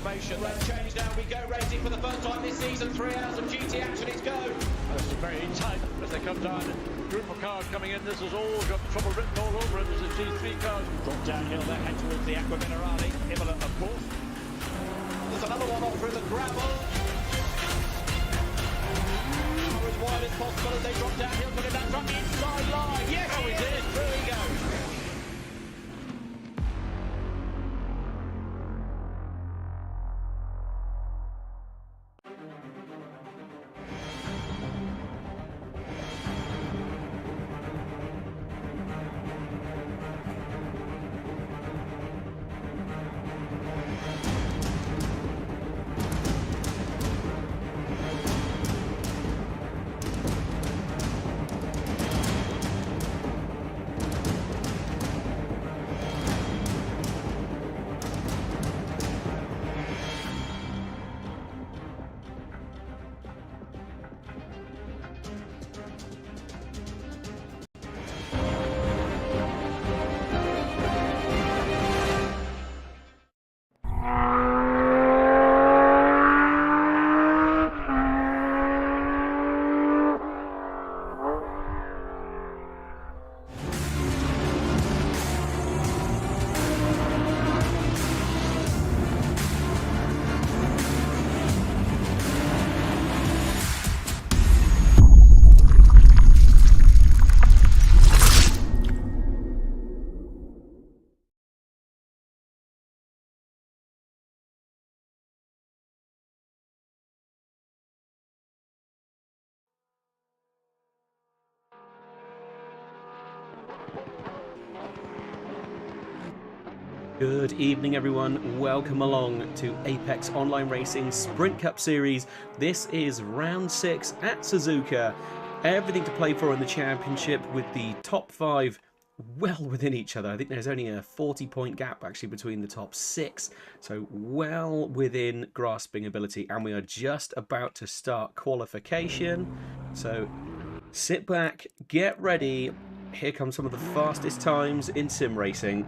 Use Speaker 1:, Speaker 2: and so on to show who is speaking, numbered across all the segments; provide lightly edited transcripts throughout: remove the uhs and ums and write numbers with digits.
Speaker 1: formation. Red change now, we go racing for the first time this season. 3 hours of GT action, it's go.
Speaker 2: That's very tight as they come down. Group of cars coming in, this has all got trouble written all over it. This is G3 cars.
Speaker 1: Drop downhill, they head towards the Aqua Minerale. Imola, of course. There's another one off through the gravel. As wide as possible as they drop downhill, putting that truck inside line. Yes,
Speaker 2: Oh, he did.
Speaker 1: through he goes.
Speaker 3: Good evening everyone, welcome along to Apex Online Racing Sprint Cup Series. This is round 6 at SUZUKA. Everything to play for in the championship with the top 5 well within each other. I think there's only a 40-point gap actually between the top 6, so well within grasping ability, and we are just about to start qualification. So sit back, get ready, here comes some of the fastest times in sim racing.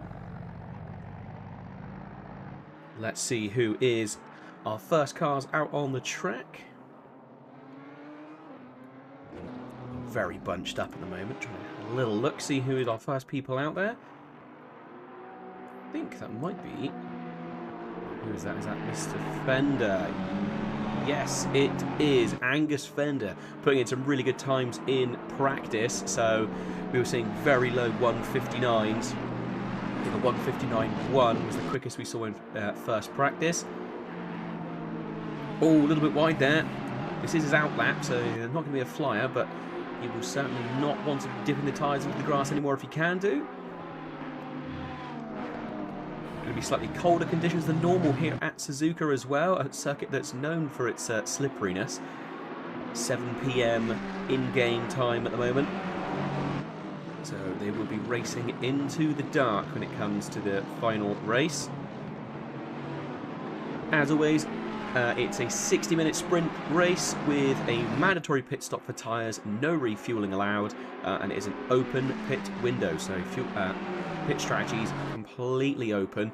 Speaker 3: Let's see who is our first cars out on the track. Very bunched up at the moment. Trying to have a little look, see who is our first people out there. I think that might be... Who is that? Is that Mr. Fender? Yes, it is Angus Fender, putting in some really good times in practice. So we were seeing very low 159s. I think a 159.1 was the quickest we saw in first practice. Oh, a little bit wide there. This is his out lap, so not going to be a flyer, but he will certainly not want to dip in the tyres into the grass anymore if he can do. Going to be slightly colder conditions than normal here at SUZUKA as well, a circuit that's known for its slipperiness. 7 PM in-game time at the moment. So they will be racing into the dark when it comes to the final race. As always, it's a 60-minute sprint race with a mandatory pit stop for tyres, no refueling allowed, and it is an open pit window, so pit strategies completely open.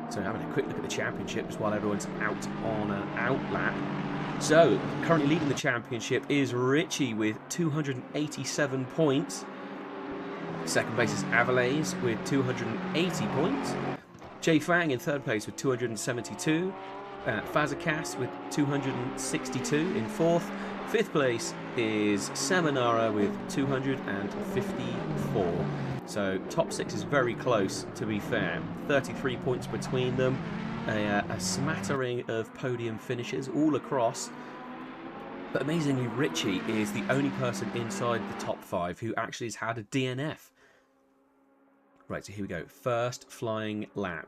Speaker 3: So having a quick look at the championships while everyone's out on an out lap. So, currently leading the championship is Richie with 287 points. Second place is Avalais with 280 points. Jay Fang in third place with 272. Fazakas with 262 in fourth. Fifth place is Seminara with 254. So, top 6 is very close, to be fair. 33 points between them. A smattering of podium finishes all across, but amazingly Richie is the only person inside the top 5 who actually has had a DNF. Right, so here we go, first flying lap.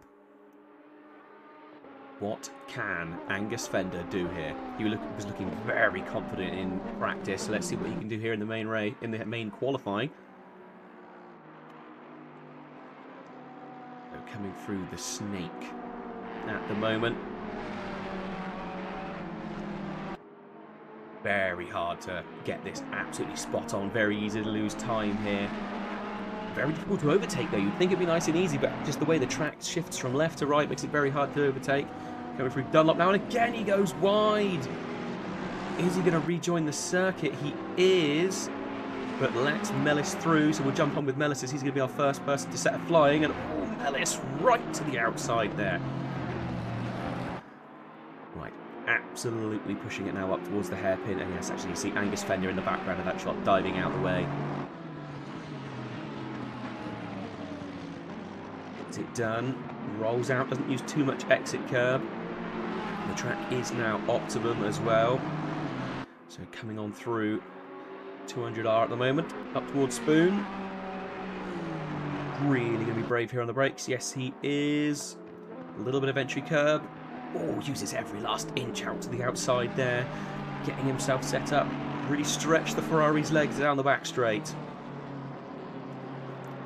Speaker 3: What can Angus Fender do here? He was looking very confident in practice, so let's see what he can do here in the main race, in the main qualifying. So coming through the snake at the moment. Very hard to get this absolutely spot on. Very easy to lose time here. very difficult to overtake though. You'd think it'd be nice and easy, but just the way the track shifts from left to right makes it very hard to overtake. Coming through Dunlop now, and again he goes wide. Is he going to rejoin the circuit? He is. But let's Mellis through, so we'll jump on with Mellis as he's going to be our first person to set a flying. And oh, Mellis right to the outside there. Right, absolutely pushing it now up towards the hairpin. And yes, actually you see Angus Fender in the background of that shot diving out the way. Gets it done. Rolls out, doesn't use too much exit curb. The track is now optimum as well. So coming on through 200R at the moment, up towards Spoon. Really going to be brave here on the brakes. Yes, he is. A little bit of entry curb. Oh, uses every last inch out to the outside there. Getting himself set up. Really stretch the Ferrari's legs down the back straight.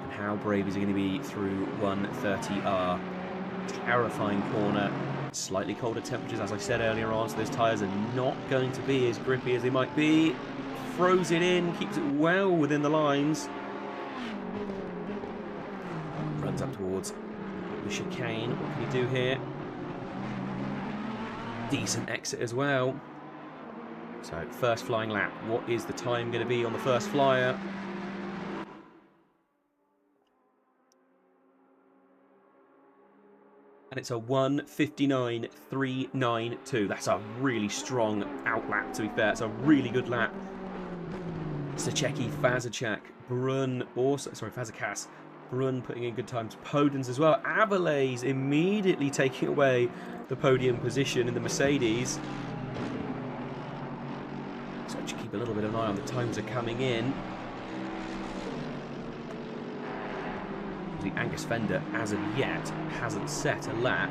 Speaker 3: And how brave is he going to be through 130R? Terrifying corner. Slightly colder temperatures, as I said earlier on, so those tyres are not going to be as grippy as they might be. Throws it in, keeps it well within the lines. Runs up towards the chicane. What can he do here? Decent exit as well. So, first flying lap. What is the time going to be on the first flyer? And it's a 1:59.392. That's a really strong out lap, to be fair. It's a really good lap. Saceki, Fazacek, Brun also, sorry, Fazakas. Brun putting in good times. Podens as well. Avalays immediately taking away the podium position in the Mercedes. So just keep a little bit of an eye on the times are coming in. The Angus Fender, as of yet, hasn't set a lap.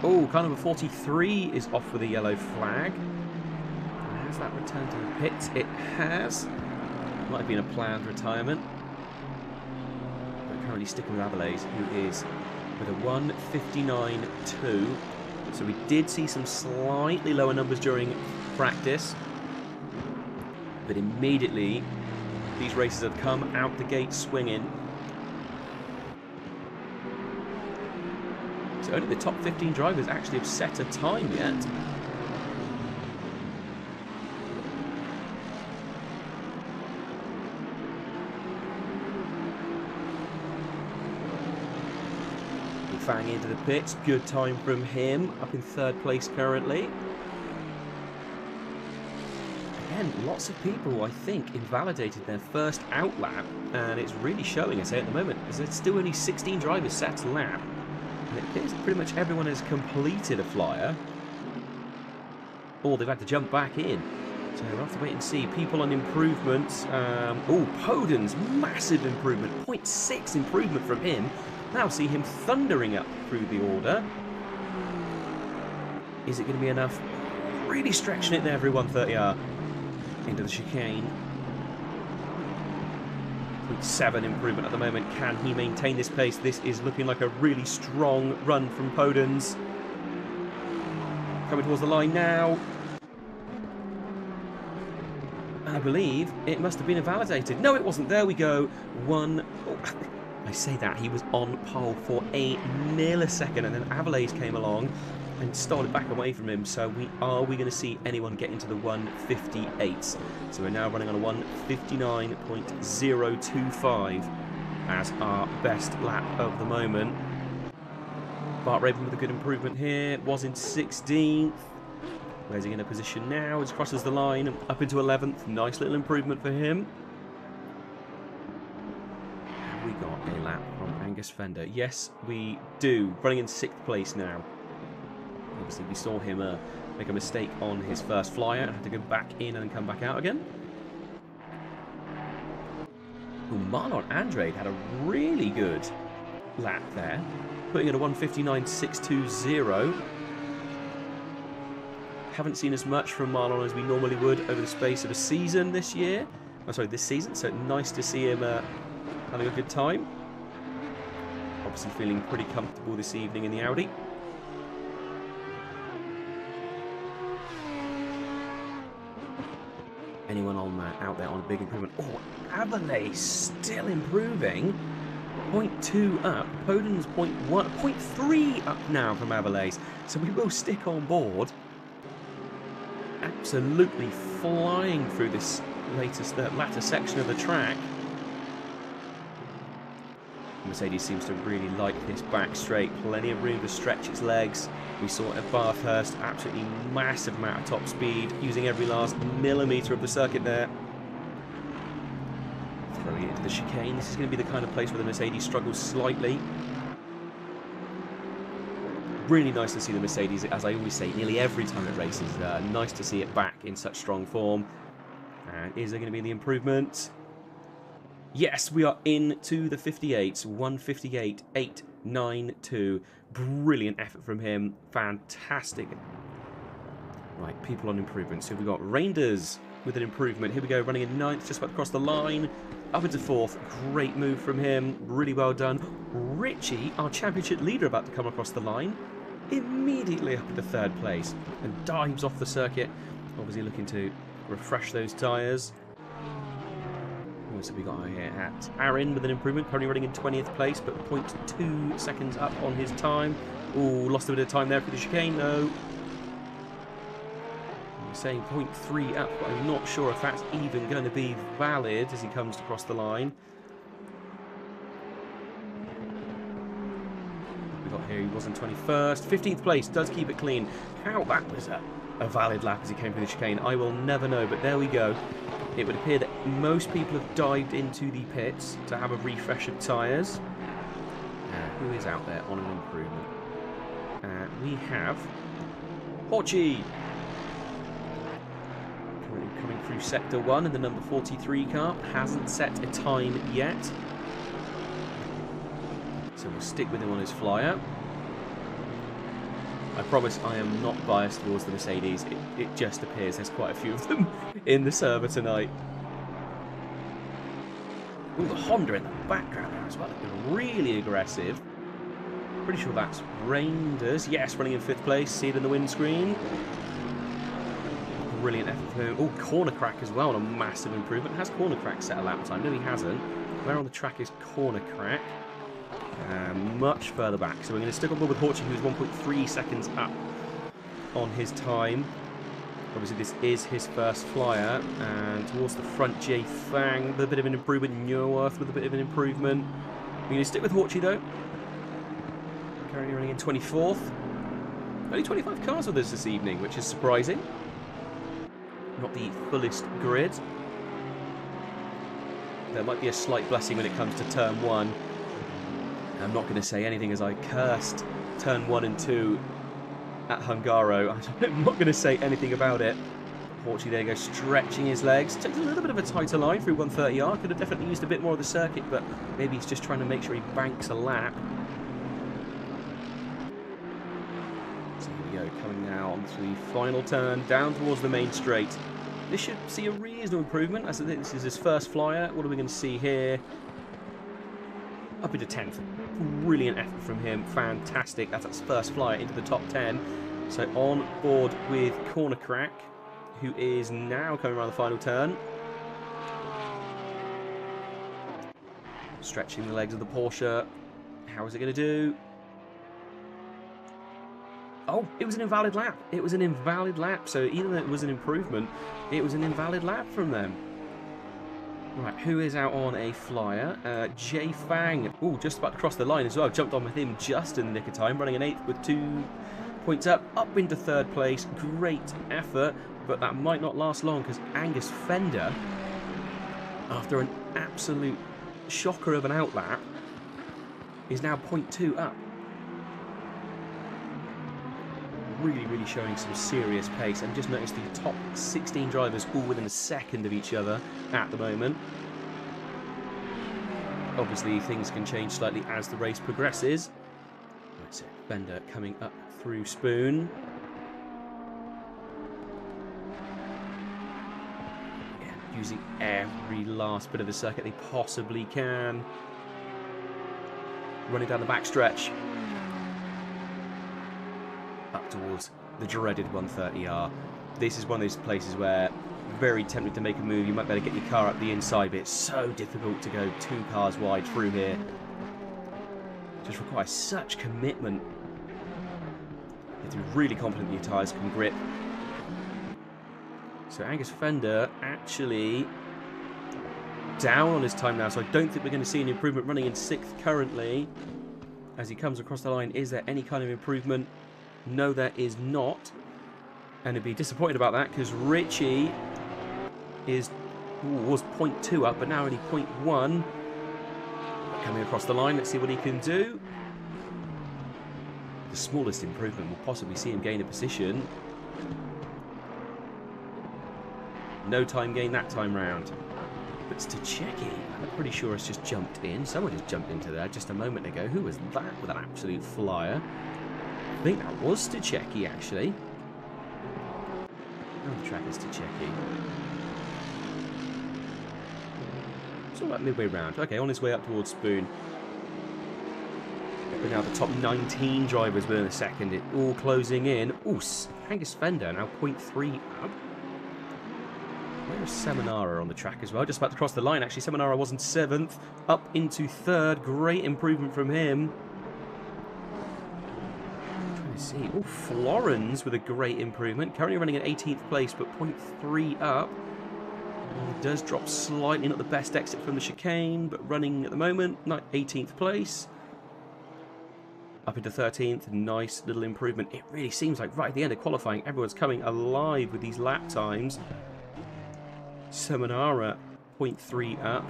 Speaker 3: Oh, kind of a 43 is off with a yellow flag. Has that returned to the pits? It has. Might have been a planned retirement. But currently sticking with Avalays, who is with a 1:59.2. So we did see some slightly lower numbers during practice. But immediately, these races have come out the gate swinging. So only the top 15 drivers actually have set a time yet. Fang into the pits, good time from him, up in third place currently. Again, lots of people, I think, invalidated their first out lap, and it's really showing us here at the moment, because there's still only 16 drivers set to lap, and it appears that pretty much everyone has completed a flyer, or they've had to jump back in. So we'll have to wait and see. People on improvements. Oh, Podens, massive improvement, 0.6 improvement from him. Now see him thundering up through the order. Is it going to be enough? Really stretching it there for 130R. Into the chicane. 0.7 improvement at the moment. Can he maintain this pace? This is looking like a really strong run from Podens. Coming towards the line now. I believe it must have been invalidated. No, it wasn't. There we go. I say that, he was on pole for a millisecond, and then Avalays came along and started back away from him. So are we going to see anyone get into the 1:58s? So we're now running on a 1:59.025 as our best lap of the moment. Bart Raven with a good improvement here, was in 16th. Where's he in a position now? He crosses the line up into 11th. Nice little improvement for him. We got a lap from Angus Fender. Yes, we do. Running in 6th place now. Obviously, we saw him make a mistake on his first flyer and had to go back in and then come back out again. Ooh, Marlon Andrade had a really good lap there, putting it at 1:59.620. Haven't seen as much from Marlon as we normally would over the space of a season this year. Oh, sorry, this season. So nice to see him having a good time. Obviously feeling pretty comfortable this evening in the Audi. anyone on out there on a big improvement. Oh, Averlay still improving. 0.2 up. Poden's 0.1, 0.3 up now from Averlays. So we will stick on board. Absolutely flying through this latter section of the track. Mercedes seems to really like this back straight. Plenty of room to stretch its legs. We saw at Bathurst absolutely massive amount of top speed, using every last millimetre of the circuit there. Throwing it into the chicane. This is going to be the kind of place where the Mercedes struggles slightly. Really nice to see the Mercedes, as I always say, nearly every time it races. Nice to see it back in such strong form. And is there going to be the improvement? Yes, we are into the 58s. 158.892. Brilliant effort from him. Fantastic. Right, people on improvement. So we've got Reinders with an improvement. Here we go, running in 9th, just about to cross the line. Up into 4th. Great move from him. Really well done. Richie, our championship leader, about to come across the line. Immediately up into 3rd place. And dives off the circuit. Obviously looking to refresh those tyres. So we got here at Aaron with an improvement, currently running in 20th place, but 0.2 seconds up on his time. Ooh, lost a bit of time there for the chicane, no. I'm saying 0.3 up, but I'm not sure if that's even going to be valid as he comes across the line. We got here, he was in 21st. 15th place, does keep it clean. How that was a valid lap as he came through the chicane, I will never know, but there we go. It would appear that most people have dived into the pits to have a refresh of tyres. Who is out there on an improvement? We have Horchi. Currently coming through Sector 1 in the number 43 car. Hasn't set a time yet. So we'll stick with him on his flyer. I promise I am not biased towards the Mercedes. It just appears there's quite a few of them in the server tonight. Ooh, the Honda in the background there as well. Looking really aggressive. Pretty sure that's Reinders. Yes, running in 5th place. See it in the windscreen. Brilliant effort from him. Oh, corner crack as well. And a massive improvement. Has corner crack set a lap time? No, he hasn't. Where on the track is corner crack? Much further back. So we're going to stick on board with Horchi, who's 1.3 seconds up on his time. Obviously, this is his first flyer. And towards the front, Jay Fang with a bit of an improvement. Neuworth with a bit of an improvement. We're going to stick with Horchi, though. Currently running in 24th. Only 25 cars with us this evening, which is surprising. Not the fullest grid. There might be a slight blessing when it comes to turn 1. I'm not going to say anything as I cursed turn 1 and 2 at Hungaro. I'm not going to say anything about it. Horchi, there you go, stretching his legs. Takes a little bit of a tighter line through 130R. Could have definitely used a bit more of the circuit, but maybe he's just trying to make sure he banks a lap. So here we go, coming now onto the final turn, down towards the main straight. This should see a reasonable improvement, as this is his first flyer. What are we going to see here? Up into 10th. Brilliant effort from him. Fantastic. That's his first flyer into the top 10. So on board with Corner Crack, who is now coming around the final turn. Stretching the legs of the Porsche. How is it going to do? Oh, it was an invalid lap. It was an invalid lap. So even though it was an improvement, it was an invalid lap from them. Right, who is out on a flyer? Jay Fang. Oh, just about to cross the line as well. Jumped on with him just in the nick of time. Running an 8th with 2 points up into 3rd place. Great effort, but that might not last long because Angus Fender, after an absolute shocker of an outlap, is now 0.2 up. Really showing some serious pace. And just noticed the top 16 drivers all within a second of each other at the moment. Obviously, things can change slightly as the race progresses. That's it. Bender coming up through Spoon. Yeah, using every last bit of the circuit they possibly can. Running down the backstretch. Up towards the dreaded 130R. This is one of those places where very tempted to make a move. You might better get your car up the inside, but it's so difficult to go 2 cars wide through here. It just requires such commitment. You have to be really confident that your tyres can grip. So Angus Fender actually down on his time now, so I don't think we're going to see an improvement, running in 6th currently. As he comes across the line, is there any kind of improvement? No, there is not. And he'd be disappointed about that, because Richie was 0.2 up, but now only 0.1. Coming across the line, let's see what he can do. The smallest improvement will possibly see him gain a position. No time gain that time round. But Stuchecki, I'm pretty sure has just jumped in. Someone just jumped into there just a moment ago. Who was that with an absolute flyer? I think that was Stuchecki, actually. On the track is Stuchecki. It's all about midway round. Okay, on his way up towards Spoon. But now the top 19 drivers within a second. It all closing in. Ooh, Angus Fender now 0.3 up. Where's Seminara on the track as well? Just about to cross the line, actually. Seminara wasn't 7th. Up into 3rd. Great improvement from him. Trying to see. Oh, Florence with a great improvement. Currently running at 18th place, but 0.3 up. He does drop slightly, not the best exit from the chicane, but running at the moment, 18th place. Up into 13th, nice little improvement. It really seems like right at the end of qualifying, everyone's coming alive with these lap times. Seminara 0.3 up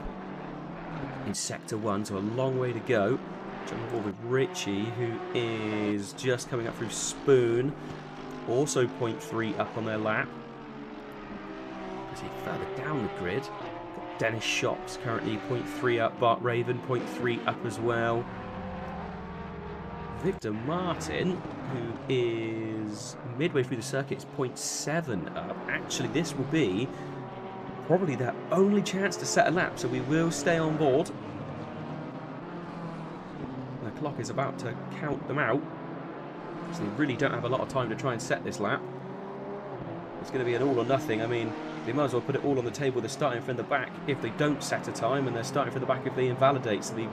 Speaker 3: in Sector 1, so a long way to go. Jumping forward with Richie, who is just coming up through Spoon. Also 0.3 up on their lap. As he further down the grid, got Dennis Shops currently 0.3 up, Bart Raven 0.3 up as well. Victor Martin, who is midway through the circuit, is 0.7 up. Actually, this will be probably their only chance to set a lap, so we will stay on board. The clock is about to count them out, so they really don't have a lot of time to try and set this lap. It's going to be an all or nothing. I mean, they might as well put it all on the table. They're starting from the back if they don't set a time, and they're starting from the back if they invalidate, so they're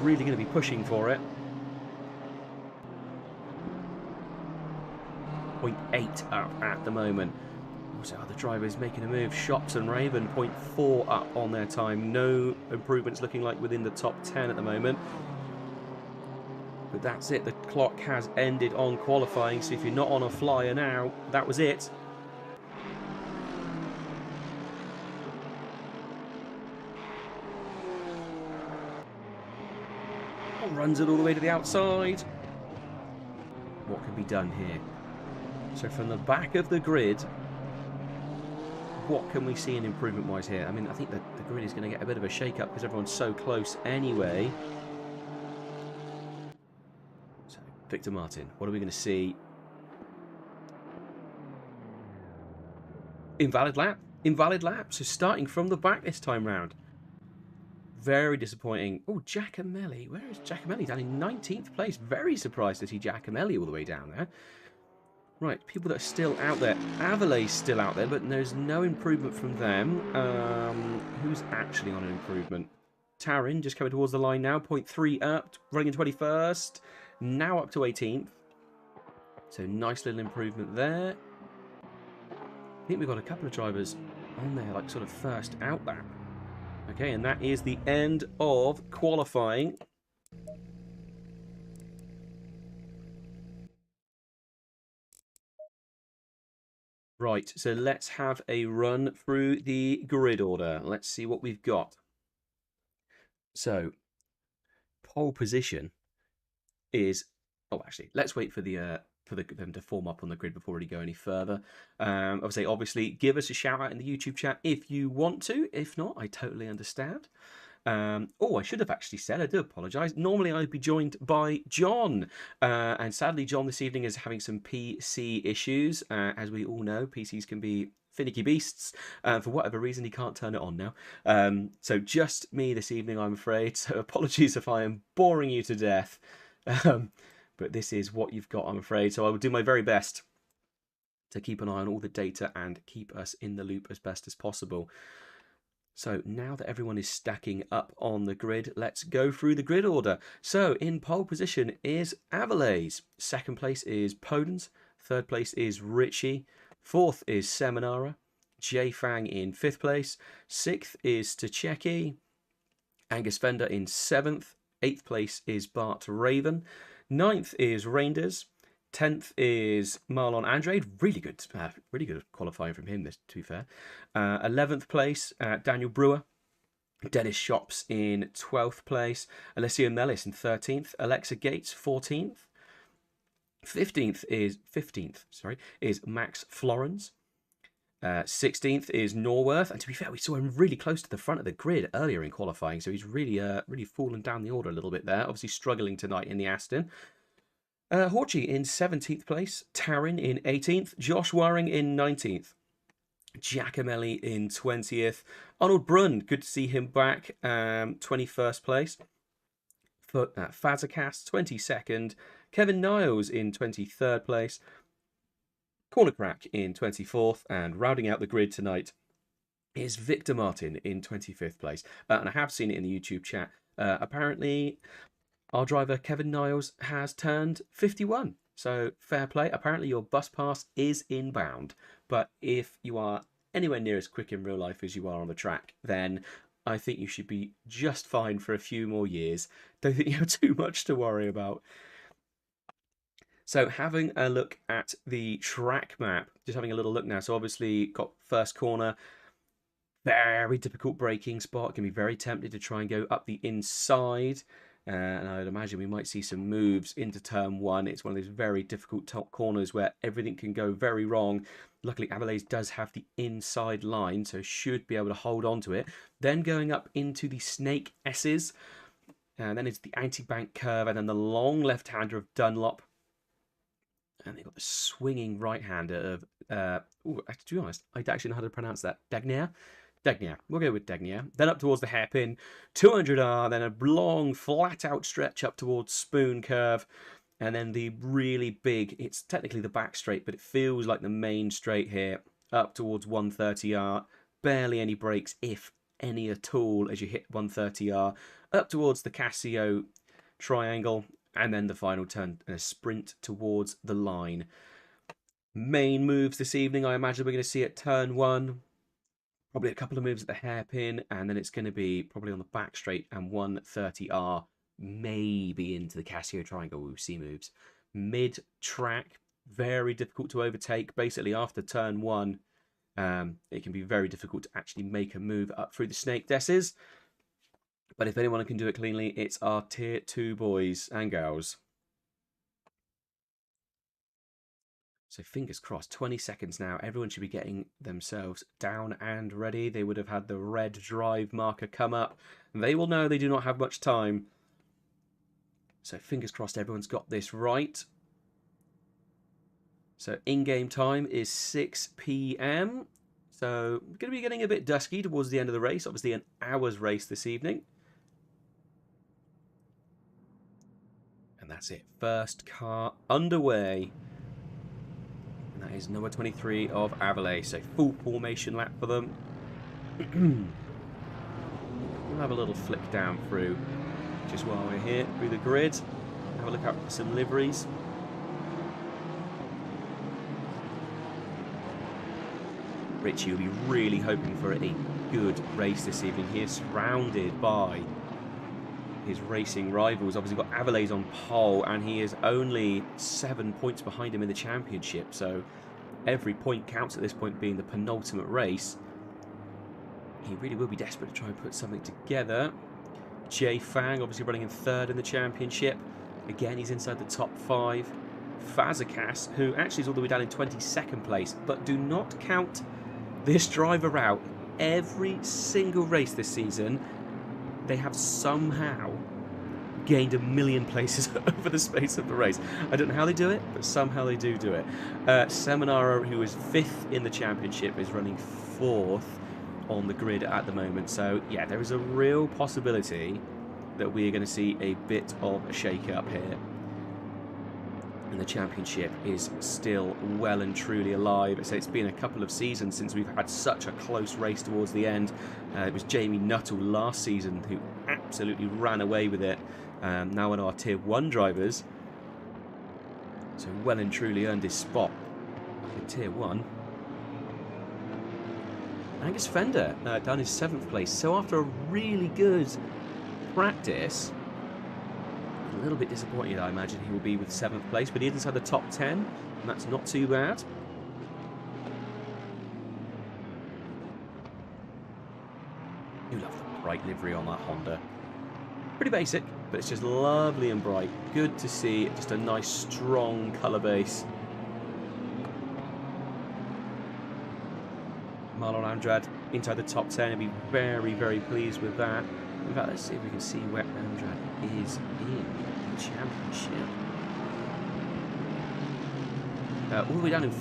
Speaker 3: really going to be pushing for it. 0.8 up at the moment. Also, other drivers making a move. Shops and Raven 0.4 up on their time. No improvements looking like within the top 10 at the moment. But that's it. The clock has ended on qualifying. So if you're not on a flyer now, that was it. Runs it all the way to the outside. What can be done here? So from the back of the grid, what can we see in improvement-wise here? I mean, I think that the grid is going to get a bit of a shake-up because everyone's so close anyway. So, Victor Martin, what are we going to see? Invalid lap? Invalid lap. So starting from the back this time round. Very disappointing. Oh, Giacomelli. Where is Giacomelli? Down in 19th place. Very surprised to see Giacomelli all the way down there. Right, people that are still out there. Avalay's still out there, but there's no improvement from them. Who's actually on an improvement? Tarin just coming towards the line now. 0.3 up, running in 21st. Now up to 18th. So nice little improvement there. I think we've got a couple of drivers on there, like sort of first out lap. Okay, and that is the end of qualifying. Right, so let's have a run through the grid order. Let's see what we've got. So, pole position is... Oh, actually, let's wait for them to form up on the grid before we go any further. Obviously, give us a shout out in the YouTube chat if you want to. If not, I totally understand. I should have actually said, I do apologise. Normally I'd be joined by John. And sadly, John this evening is having some PC issues. As we all know, PCs can be finicky beasts. For whatever reason, he can't turn it on now. So just me this evening, I'm afraid. So apologies if I am boring you to death. But this is what you've got, I'm afraid. So I will do my very best to keep an eye on all the data and keep us in the loop as best as possible. So now that everyone is stacking up on the grid, let's go through the grid order. So in pole position is Aviles. Second place is Podens. Third place is Richie. Fourth is Seminara. Jay Fang in fifth place. Sixth is Stachecki. Angus Fender in seventh. Eighth place is Bart Raven. Ninth is Reinders. 10th is Marlon Andrade. Really good qualifying from him, to be fair. 11th place, Daniel Brewer. Dennis Shops in 12th place. Alessio Mellis in 13th. Alexa Gates, 14th. 15th is Max Florence. 16th is Norworth. And to be fair, we saw him really close to the front of the grid earlier in qualifying. So he's really fallen down the order a little bit there. Obviously struggling tonight in the Aston. Horchie in 17th place, Taryn in 18th, Josh Waring in 19th, Giacomelli in 20th, Arnold Brunn, good to see him back, 21st place, Fazacast 22nd, Kevin Niles in 23rd place, Corner Crack in 24th, and rounding out the grid tonight is Victor Martin in 25th place. And I have seen it in the YouTube chat. Apparently, our driver, Kevin Niles, has turned 51. So, fair play. Apparently, your bus pass is inbound. But if you are anywhere near as quick in real life as you are on the track, then I think you should be just fine for a few more years. Don't think you have too much to worry about. So, having a look at the track map. Just having a little look now. So, obviously, got first corner. Very difficult braking spot. Can be very tempted to try and go up the inside. And I would imagine we might see some moves into turn one. It's one of those very difficult top corners where everything can go very wrong. Luckily, Aviles does have the inside line, so should be able to hold on to it. Then going up into the Snake S's. And then it's the anti-bank curve, and then the long left-hander of Dunlop. And they've got the swinging right-hander of... to be honest, I actually know how to pronounce that. Degnier. We'll go with Degnier. Then up towards the hairpin, 200R, then a long flat-out stretch up towards Spoon Curve, and then the really big, it's technically the back straight, but it feels like the main straight here, up towards 130R. Barely any brakes, if any at all, as you hit 130R. Up towards the Casio triangle, and then the final turn, and a sprint towards the line. Main moves this evening, I imagine we're going to see at turn one. Probably a couple of moves at the hairpin, and then it's going to be probably on the back straight and 130R, maybe into the Casio triangle. We'll see moves. Mid-track, very difficult to overtake. Basically, after turn one, it can be very difficult to actually make a move up through the Snake Desses. But if anyone can do it cleanly, it's our Tier 2 boys and girls. So fingers crossed, 20 seconds now. Everyone should be getting themselves down and ready. They would have had the red drive marker come up. They will know they do not have much time. So fingers crossed everyone's got this right. So in-game time is 6 p.m. So we're going to be getting a bit dusky towards the end of the race. Obviously an hour's race this evening. And that's it. First car underway. That is number 23 of Aviles. So full formation lap for them. We'll have a little flick down through just while we're here through the grid. Have a look out for some liveries. Richie will be really hoping for a good race this evening. He is surrounded by his racing rivals. Obviously got Aviles on pole, and he is only 7 points behind him in the championship, so every point counts at this point, being the penultimate race. He really will be desperate to try and put something together. Jay Fang obviously running in third in the championship. Again, he's inside the top 5. Fazacast, who actually is all the way down in 22nd place, but do not count this driver out. Every single race this season, they have somehow gained 1 million places over the space of the race. I don't know how they do it, but somehow they do it. Seminara, who is 5th in the championship, is running 4th on the grid at the moment. So, yeah, there is a real possibility that we are going to see a bit of a shake-up here. And the championship is still well and truly alive. I say it's been a couple of seasons since we've had such a close race towards the end. It was Jamie Nuttall last season who absolutely ran away with it. Now one of our Tier 1 drivers. So well and truly earned his spot in Tier 1. Angus Fender down in 7th place. So after a really good practice, a little bit disappointed, I imagine he will be with 7th place, but he is inside the top 10, and that's not too bad. You love the bright livery on that Honda. Pretty basic, but it's just lovely and bright. Good to see, just a nice strong colour base. Marlon Andrade inside the top 10, he'll be very, very pleased with that. In fact, let's see if we can see where Andrade is in the championship. All the way down in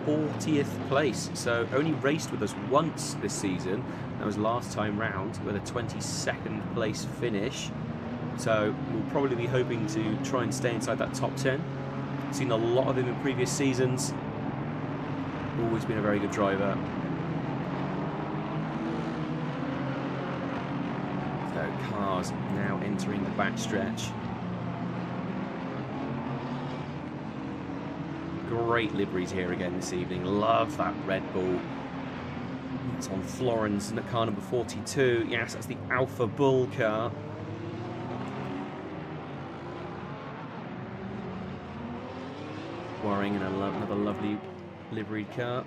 Speaker 3: 40th place, so only raced with us once this season. That was last time round with a 22nd place finish. So we'll probably be hoping to try and stay inside that top 10. Seen a lot of him in previous seasons. Always been a very good driver. Cars now entering the backstretch. Great liveries here again this evening. Love that Red Bull. It's on Florence in car number 42. Yes, that's the Alpha Bull car. Warring in another lovely liveried car.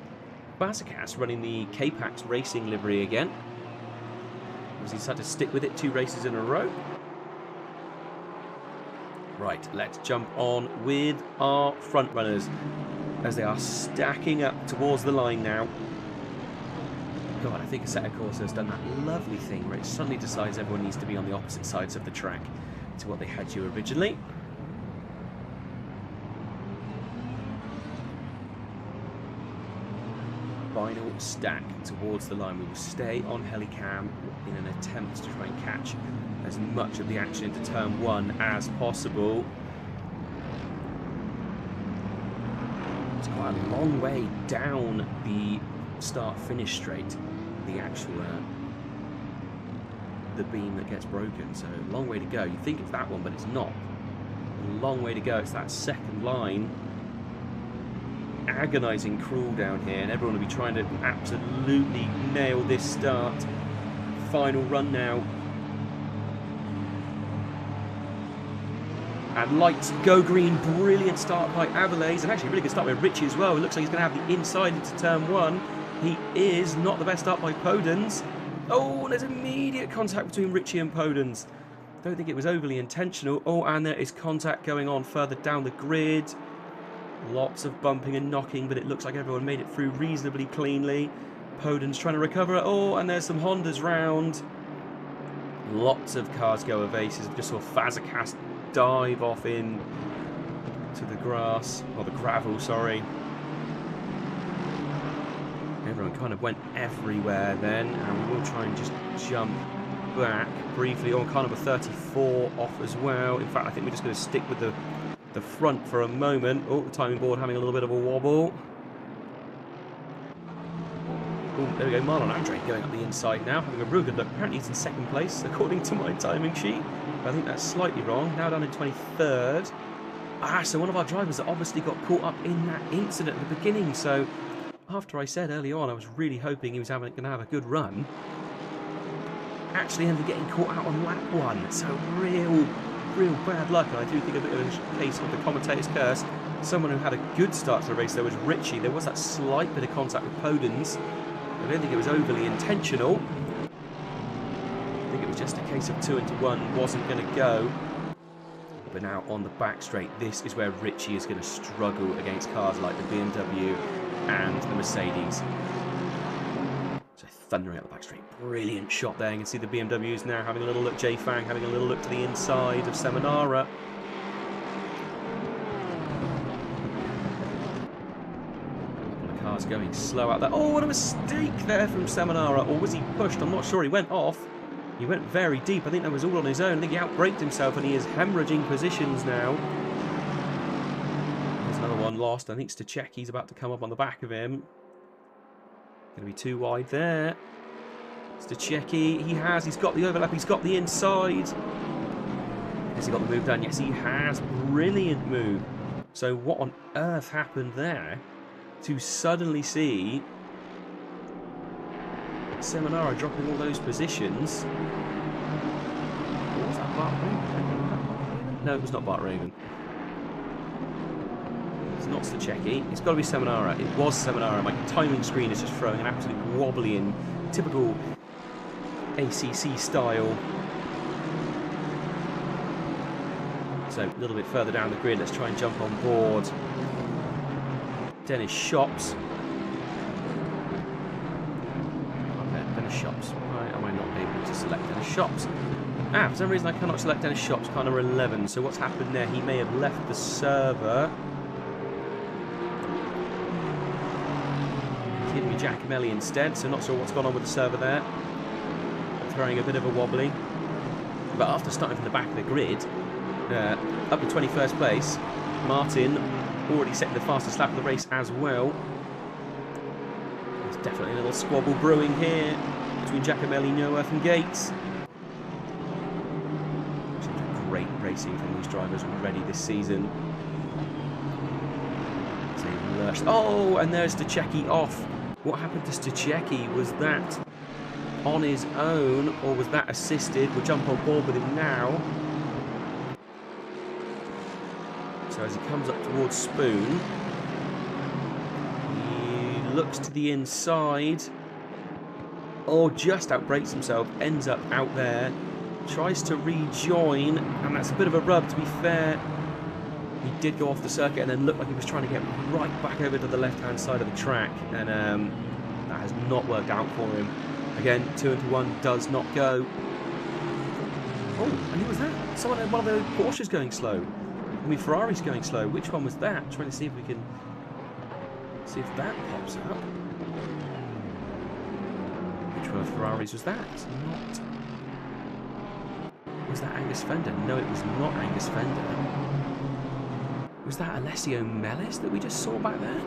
Speaker 3: Basakas running the K-Pax Racing livery again. He's had to stick with it 2 races in a row. Right, let's jump on with our front runners as they are stacking up towards the line now. God, I think Assetto Corsa has done that lovely thing where it suddenly decides everyone needs to be on the opposite sides of the track to what they had you originally. Final stack towards the line. We will stay on helicam in an attempt to try and catch as much of the action into turn 1 as possible. It's quite a long way down the start-finish straight, the actual the beam that gets broken. So long way to go. You think it's that one, but it's not. A long way to go. It's that second line. Agonising crawl down here, and everyone will be trying to absolutely nail this start. Final run now. And lights go green. Brilliant start by Aviles, and actually a really good start by Richie as well. It looks like he's going to have the inside into turn 1. He is. Not the best start by Podens. Oh, and there's immediate contact between Richie and Podens. Don't think it was overly intentional. Oh, and there is contact going on further down the grid. Lots of bumping and knocking, but it looks like everyone made it through reasonably cleanly. Podens trying to recover. Oh, and there's some Hondas round. Lots of cars go evasive. Just saw Fazakas dive off in to the grass, or the gravel, sorry. Everyone kind of went everywhere then, and we will try and just jump back briefly on car number 34 off as well. In fact, I think we're just going to stick with the front for a moment. Oh, the timing board having a little bit of a wobble. Oh, there we go. Marlon Andre going up the inside now, having a real good look. Apparently he's in 2nd place, according to my timing sheet. But I think that's slightly wrong. Now down in 23rd. So one of our drivers that obviously got caught up in that incident at the beginning. So after I said early on I was really hoping he was going to have a good run, actually ended up getting caught out on lap 1. So real bad luck, and I do think a bit of a case of the commentator's curse. Someone who had a good start to the race there was Richie. There was that slight bit of contact with Podens. I don't think it was overly intentional. I think it was just a case of 2 into 1 wasn't going to go. But now on the back straight, this is where Richie is going to struggle against cars like the BMW and the Mercedes. So thundering out the back straight. Brilliant shot there. You can see the BMWs now having a little look. Jay Fang having a little look to the inside of Seminara. The car's going slow out there. Oh, what a mistake there from Seminara. Or was he pushed? I'm not sure. He went off. He went very deep. I think that was all on his own. I think he outbraked himself and he is hemorrhaging positions now. one lost. I think Stuczeki's about to come up on the back of him. Going to be too wide there. Stuceki, he's got the overlap, he's got the inside. Has he got the move done? Yes, he has. Brilliant move. So what on earth happened there to suddenly see Seminara dropping all those positions? What was that, Bart Raven? No, it was not Bart Raven. It's not Stuceki. It's got to be Seminara. It was Seminara. My timing screen is just throwing an absolute wobbly in typical ACC style. So a little bit further down the grid, let's try and jump on board Dennis Shops. Okay, Dennis Shops. Why am I not able to select Dennis Shops? For some reason I cannot select Dennis Shops, car number 11. So what's happened there? He may have left the server. Give me Giacomelli instead, so not sure what's gone on with the server there. Throwing a bit of a wobbly. But after starting from the back of the grid, up in 21st place, Martin already setting the fastest lap of the race as well. There's definitely a little squabble brewing here between Giacomelli, Neuwirth and Gates. Great racing from these drivers already this season. Oh, and there's Stuceki off. What happened to Stuceki? Was that on his own or was that assisted? We'll jump on board with him now. So as he comes up towards Spoon, he looks to the inside. Oh, just outbrakes himself, ends up out there, tries to rejoin, and that's a bit of a rub, to be fair. He did go off the circuit and then looked like he was trying to get right back over to the left-hand side of the track, and that has not worked out for him. Again, 2 into 1 does not go. Oh, and who was that? Someone had one of the Porsches going slow. I mean, Ferrari's going slow. Which one was that? Trying to see if we can see if that pops up. Which one of Ferrari's was that? Not. Was that Angus Fender? No, it was not Angus Fender. Was that Alessio Mellis that we just saw back there?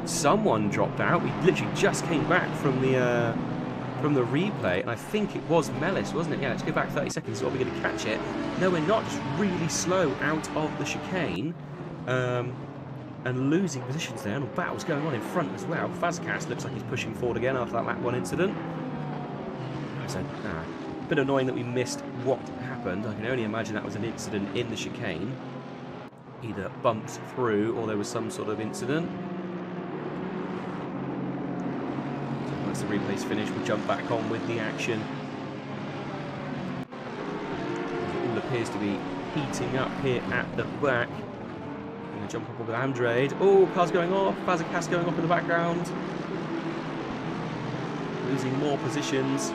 Speaker 3: Someone dropped out. We literally just came back from the replay, and I think it was Mellis, wasn't it? Yeah, let's go back 30 seconds. Are we going to catch it? No, we're not. Just really slow out of the chicane, and losing positions there. And battles going on in front as well. Fazkas looks like he's pushing forward again after that lap 1 incident. So, a bit annoying that we missed what happened. I can only imagine that was an incident in the chicane. Either bumped through or there was some sort of incident. Once the replay's finished, we'll jump back on with the action. It all appears to be heating up here at the back. I'm going to jump up with Andrade. Oh, car's going off. Fazekas going off in the background. Losing more positions.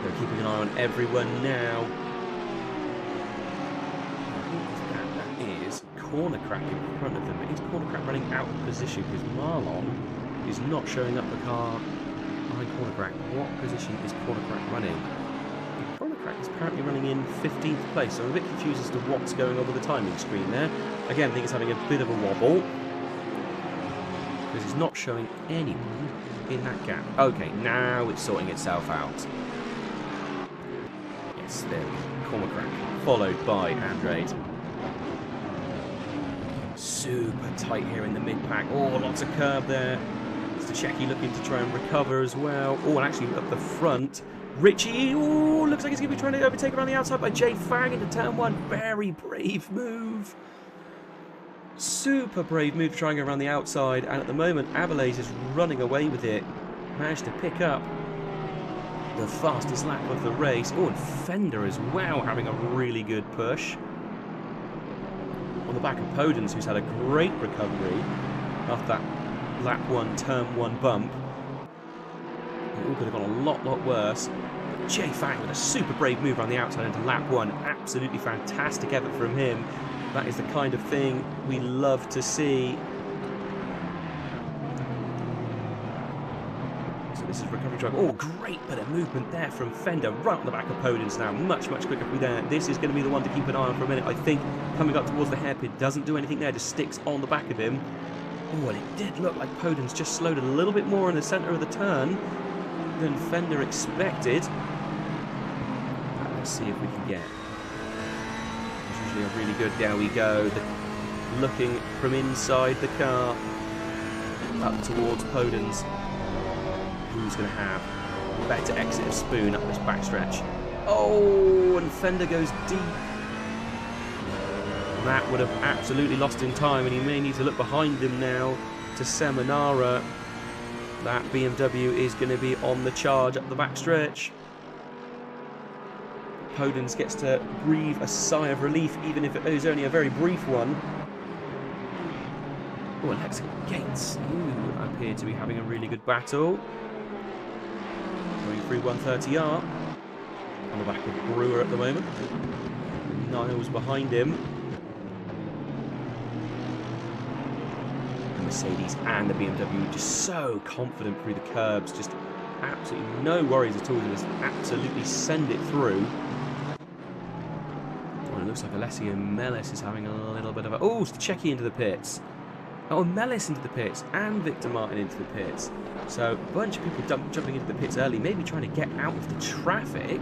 Speaker 3: They're keeping an eye on everyone now. Corner crack in front of them. It's corner crack running out of position because Marlon is not showing up the car behind corner crack. What position is corner crack running? Corner crack is apparently running in 15th place, so I'm a bit confused as to what's going on with the timing screen there. Again, I think it's having a bit of a wobble because it's not showing anyone in that gap. Okay, now it's sorting itself out. Yes, there we go. Corner crack followed by Andrade. Super tight here in the mid-pack. Oh, lots of curb there. Stuceki looking to try and recover as well. Oh, and actually up the front, Richie, oh, looks like he's going to be trying to overtake around the outside by Jay Fang into turn 1. Very brave move. Super brave move to try and go around the outside. And at the moment, Abeles is running away with it. Managed to pick up the fastest lap of the race. Oh, and Fender as well, having a really good push. On the back of Podens, who's had a great recovery after that lap 1, turn 1 bump. It all could have gone a lot worse. But Jay Fang with a super brave move around the outside into lap 1. Absolutely fantastic effort from him. That is the kind of thing we love to see. So This is recovery drive. Oh, great bit of movement there from Fender right on the back of Podens now. Much, much quicker through there. This is going to be the one to keep an eye on for a minute. I think coming up towards the hairpin doesn't do anything there, just sticks on the back of him. Oh, and it did look like Podens just slowed a little bit more in the centre of the turn than Fender expected. Let's see if we can get. It's usually a really good. There we go. Looking from inside the car up towards Podens. Who's going to have a better exit of Spoon up this backstretch? Oh, and Fender goes deep. That would have absolutely lost him time, and he may need to look behind him now to Seminara. That BMW is going to be on the charge up the backstretch. Podens gets to breathe a sigh of relief, even if it is only a very brief one. Oh, Alexa Gates, who appear to be having a really good battle. Going through 130R. On the back of Brewer at the moment. Niles behind him. The Mercedes and the BMW just so confident through the curbs. Just absolutely no worries at all. They just absolutely send it through. Well, it looks like Alessio Mellis is having a little bit of a... Oh, Stachecki into the pits. Oh, Mellis into the pits and Victor Martin into the pits. So a bunch of people jumping into the pits early, maybe trying to get out of the traffic.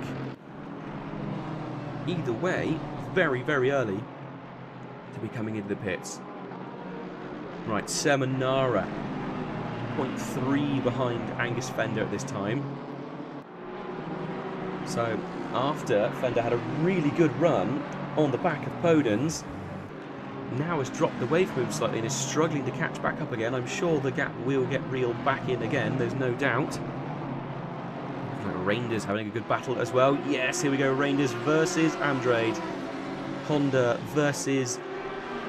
Speaker 3: Either way, very, very early to be coming into the pits. Right, Seminara, 0.3 behind Angus Fender at this time. So after Fender had a really good run on the back of Podens, now has dropped away from him slightly and is struggling to catch back up again. I'm sure the gap will get reeled back in again, there's no doubt. Reinders having a good battle as well. Yes, here we go, Reinders versus Andrade. Honda versus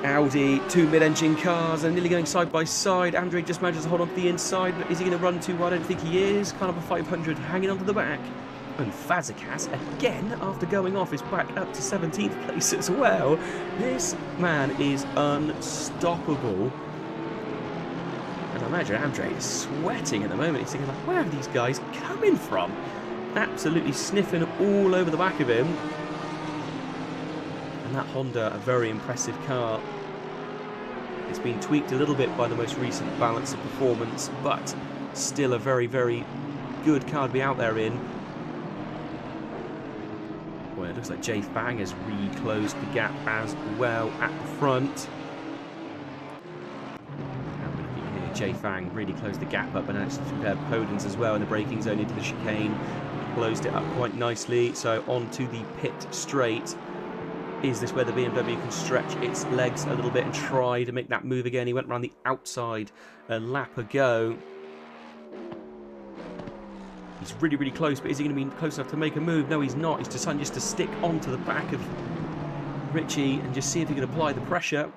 Speaker 3: Audi, two mid-engine cars and nearly going side by side. Andrade just manages to hold on to the inside, but is he going to run too wide? I don't think he is. Kind of a 500 hanging onto the back. And Fazekas, again, after going off, is back up to 17th place as well. This man is unstoppable. And I imagine Andre is sweating at the moment. He's thinking, like, where are these guys coming from? Absolutely sniffing all over the back of him. And that Honda, a very impressive car. It's been tweaked a little bit by the most recent balance of performance, but still a very, very good car to be out there in. Well, it looks like Jay Fang has reclosed the gap as well at the front. And we're looking here, Jay Fang really closed the gap up and actually compared Podens as well in the braking zone into the chicane. Closed it up quite nicely. So onto the pit straight. Is this where the BMW can stretch its legs a little bit and try to make that move again? He went around the outside a lap ago. He's really, really close, but is he going to be close enough to make a move? No, he's not. He's deciding just to stick onto the back of Richie and just see if he can apply the pressure.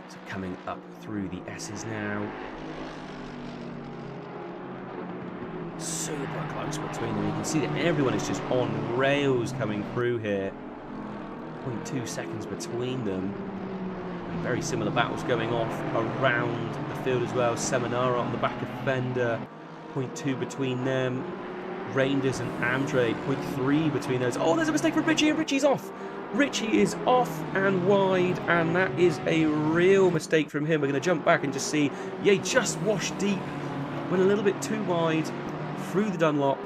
Speaker 3: So coming up through the S's now. Super close between them. You can see that everyone is just on rails coming through here. 0.2 seconds between them. And very similar battles going off around the field as well. Seminara on the back of Fender. 0.2 between them. Reinders and Andrade, 0.3 between those. Oh, there's a mistake from Richie, and Richie's off. Richie is off and wide, and that is a real mistake from him. We're going to jump back and just see, yeah, he just washed deep. Went a little bit too wide through the Dunlop,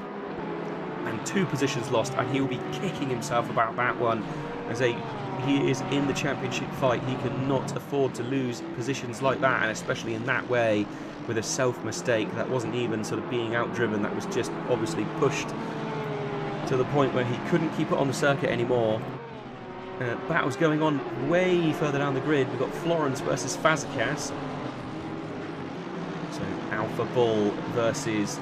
Speaker 3: and 2 positions lost, and he will be kicking himself about that one. As he is in the championship fight, he cannot afford to lose positions like that, and especially in that way, with a self-mistake that wasn't even sort of being outdriven, that was just obviously pushed to the point where he couldn't keep it on the circuit anymore. Battles going on way further down the grid. We've got Florence versus Fazekas. So Alpha Bull versus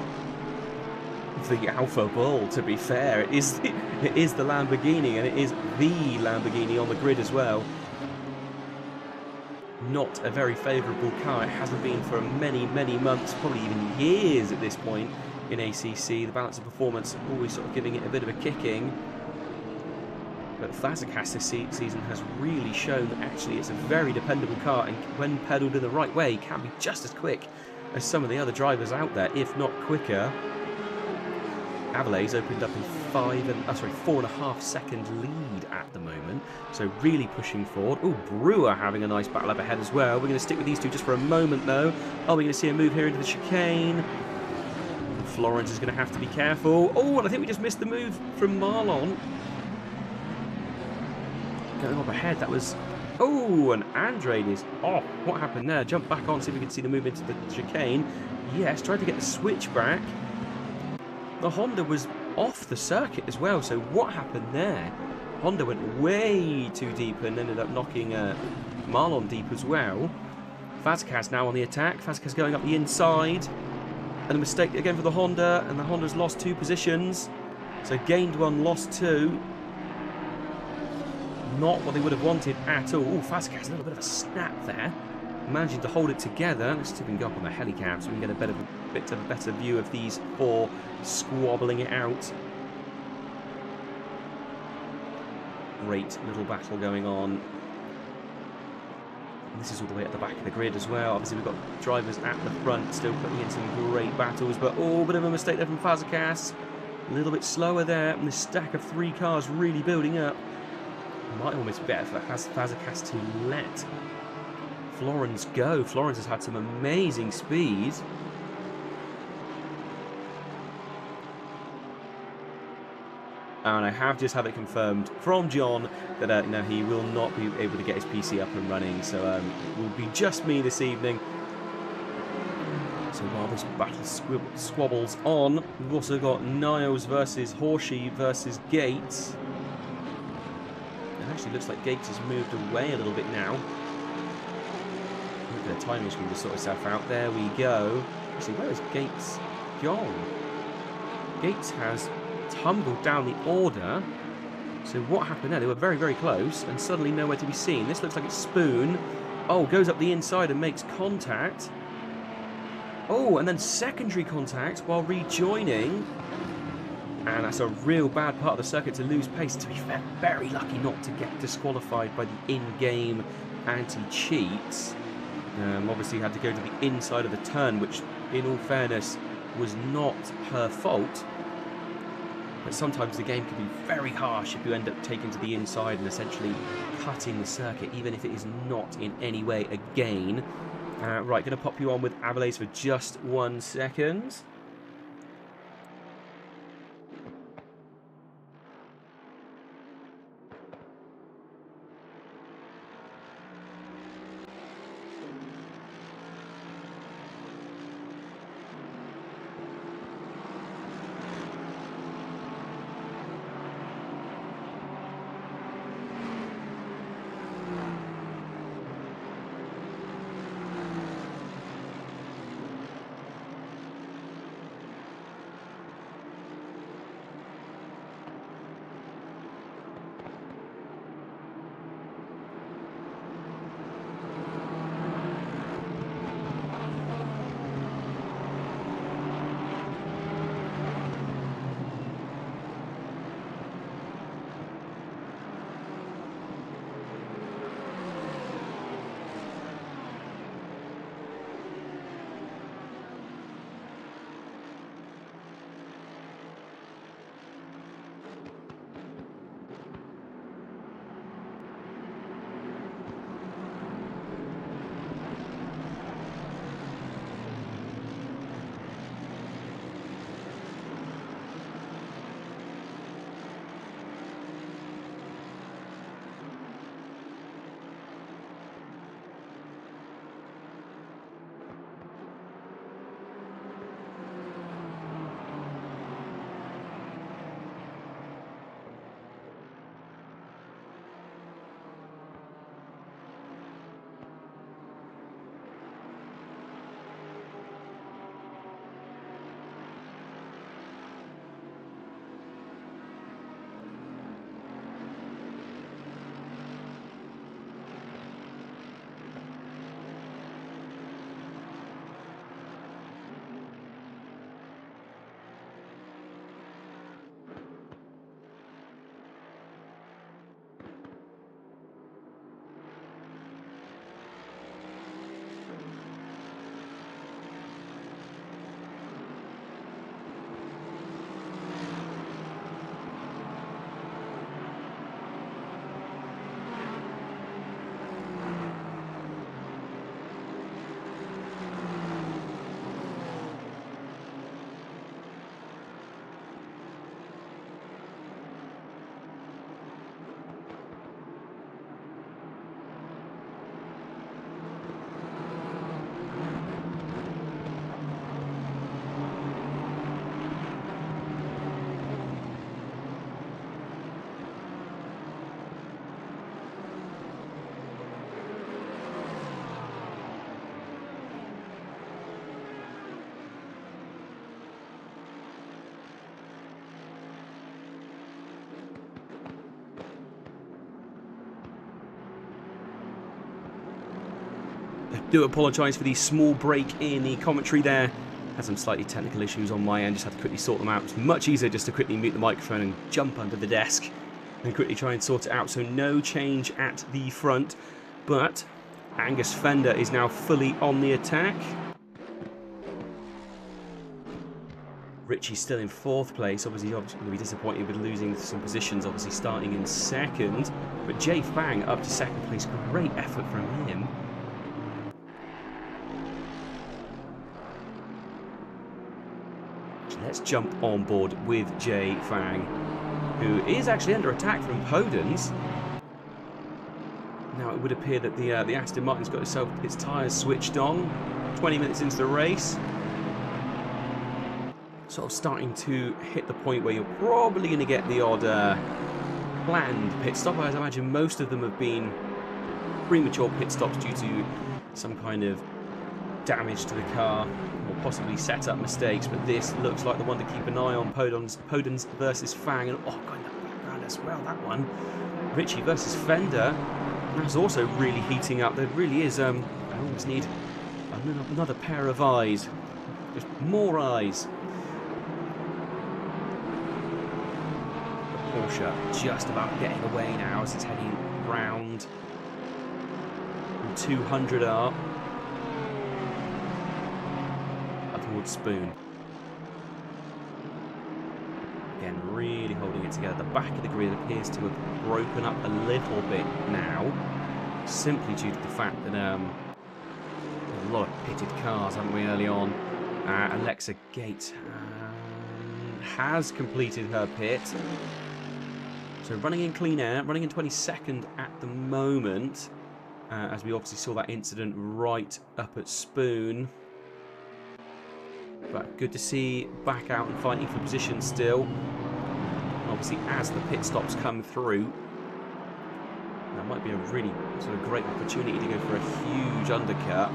Speaker 3: the Alpha Bull, to be fair. It is the Lamborghini, and it is the Lamborghini on the grid as well. Not a very favourable car. It hasn't been for many, many months, probably even years at this point in ACC. The balance of performance always sort of giving it a bit of a kicking. But Fazekas this season has really shown that actually it's a very dependable car, and when pedalled in the right way can be just as quick as some of the other drivers out there, if not quicker. Avalay's opened up a 4.5 second lead at the moment, so really pushing forward. Oh, Brewer having a nice battle up ahead as well. We're going to stick with these two just for a moment though. Oh, we're going to see a move here into the chicane. And Florence is going to have to be careful. Oh, and I think we just missed the move from Marlon. Going up ahead, that was... Oh, and Andrade is off. What happened there? Jump back on, see if we can see the move into the chicane. Yes, tried to get the switch back. The Honda was off the circuit as well, so what happened there? Honda went way too deep and ended up knocking Marlon deep as well. Vazquez now on the attack. Vazquez going up the inside. And a mistake again for the Honda, and the Honda's lost 2 positions. So gained 1, lost 2. Not what they would have wanted at all. Oh, Vazquez, a little bit of a snap there. Managing to hold it together. Let's see if we can go up on the helicab so we can get a bit of a better view of these 4 squabbling it out. Great little battle going on. And this is all the way at the back of the grid as well. Obviously we've got drivers at the front still putting in some great battles, but oh, bit of a mistake there from Vazquez. A little bit slower there, and this stack of 3 cars really building up. Might almost be better for Vazquez to let Florence go. Florence has had some amazing speed. And I have just had it confirmed from John that no, he will not be able to get his PC up and running. So it will be just me this evening. So while this battle squabbles on, we've also got Niles versus Horsey versus Gates. It actually looks like Gates has moved away a little bit now. Look at the timing screen to sort itself out. There we go. Actually, where is Gates gone? Gates has tumbled down the order. So what happened there? They were very, very close and suddenly nowhere to be seen. This looks like it's Spoon. Oh, goes up the inside and makes contact. Oh, and then secondary contact while rejoining. And that's a real bad part of the circuit to lose pace. To be fair, very lucky not to get disqualified by the in-game anti-cheats. Obviously had to go to the inside of the turn, which in all fairness was not her fault. But sometimes the game can be very harsh if you end up taking to the inside and essentially cutting the circuit, even if it is not in any way a gain. Right, going to pop you on with Avalay's for just 1 second. Do apologise for the small break in the commentary there. Had some slightly technical issues on my end, just had to quickly sort them out. It's much easier just to quickly mute the microphone and jump under the desk and quickly try and sort it out. So no change at the front, but Angus Fender is now fully on the attack. Richie's still in 4th place. Obviously going to be disappointed with losing some positions, obviously starting in 2nd. But Jay Fang up to 2nd place. Great effort from him. Let's jump on board with Jay Fang, who is actually under attack from Podens. Now it would appear that the Aston Martin's got its tyres switched on. 20 minutes into the race. Sort of starting to hit the point where you're probably going to get the odd planned pit stop. As I imagine most of them have been premature pit stops due to some kind of damage to the car or possibly setup mistakes, but this looks like the one to keep an eye on. Podens versus Fang, and oh god, that background as well, that one. Richie versus Fender, that's also really heating up. There really is, I almost need another pair of eyes, just more eyes. Porsche just about getting away now as it's heading round 200 up towards Spoon. Again, really holding it together. The back of the grid appears to have broken up a little bit now, simply due to the fact that a lot of pitted cars, haven't we, early on. Alexa Gates has completed her pit. So running in clean air, running in 22nd at the moment, as we obviously saw that incident right up at Spoon. But good to see back out and fighting for position still. Obviously, as the pit stops come through, that might be a really sort of great opportunity to go for a huge undercut.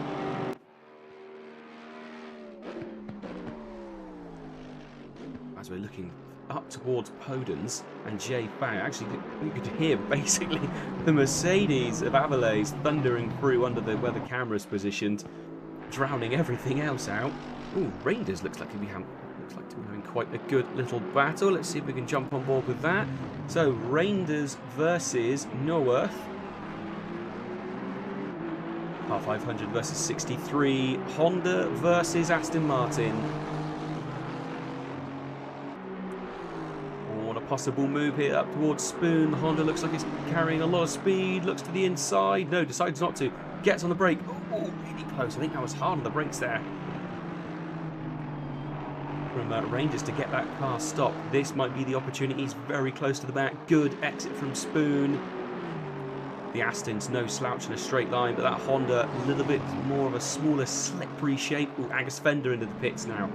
Speaker 3: As we're looking up towards Podens and Jay Fang. Actually, you could hear basically the Mercedes of Avalays thundering through under where the camera's positioned, drowning everything else out. Ooh, Rangers looks like to be having quite a good little battle. Let's see if we can jump on board with that. So, Rangers versus Norworth. Par 500 versus 63. Honda versus Aston Martin. Possible move here up towards Spoon. The Honda looks like it's carrying a lot of speed. Looks to the inside. No, decides not to. Gets on the brake. Oh, really close. I think that was hard on the brakes there. From Rangers to get that car stopped. This might be the opportunity. He's very close to the back. Good exit from Spoon. The Aston's no slouch in a straight line, but that Honda a little bit more of a smaller, slippery shape. Ooh, Angus Fender into the pits now.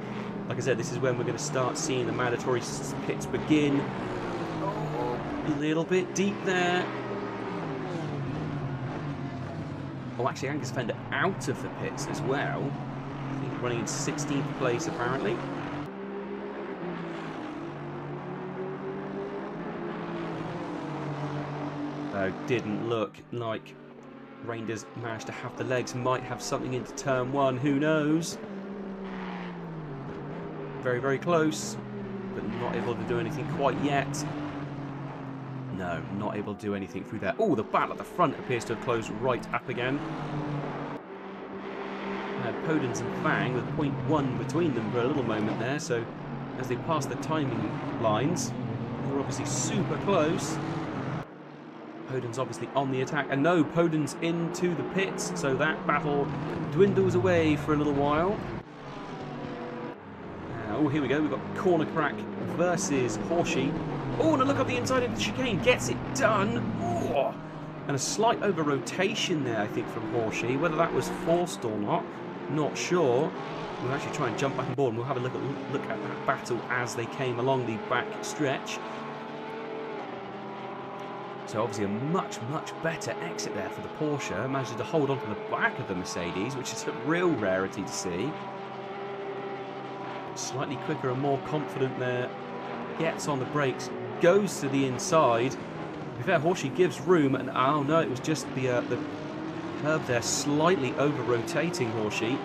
Speaker 3: Like I said, this is when we're going to start seeing the mandatory pits begin. Oh, a little bit deep there. Oh, actually, Angus Fender out of the pits as well. I think running in 16th place, apparently. Though didn't look like Rangers managed to have the legs. Might have something into turn 1. Who knows? Very, very close, but not able to do anything quite yet. No, not able to do anything through there. Oh, the battle at the front appears to have closed right up again. Podens and Fang with 0.1 between them for a little moment there, so as they pass the timing lines, they're obviously super close. Podens obviously on the attack, and no, Podens into the pits, so that battle dwindles away for a little while. Oh, here we go. We've got Corner Crack versus Horsey. Oh, and a look up the inside of the chicane. Gets it done. Oh, and a slight over-rotation there, I think, from Horsey. Whether that was forced or not sure. We'll actually try and jump back on board, and we'll have a look at that battle as they came along the back stretch. So obviously a much, much better exit there for the Porsche. Managed to hold on to the back of the Mercedes, which is a real rarity to see. Slightly quicker and more confident there. Gets on the brakes, goes to the inside. To be fair, Horsey gives room, and oh no, it was just the curb there, slightly over-rotating Horsesheet.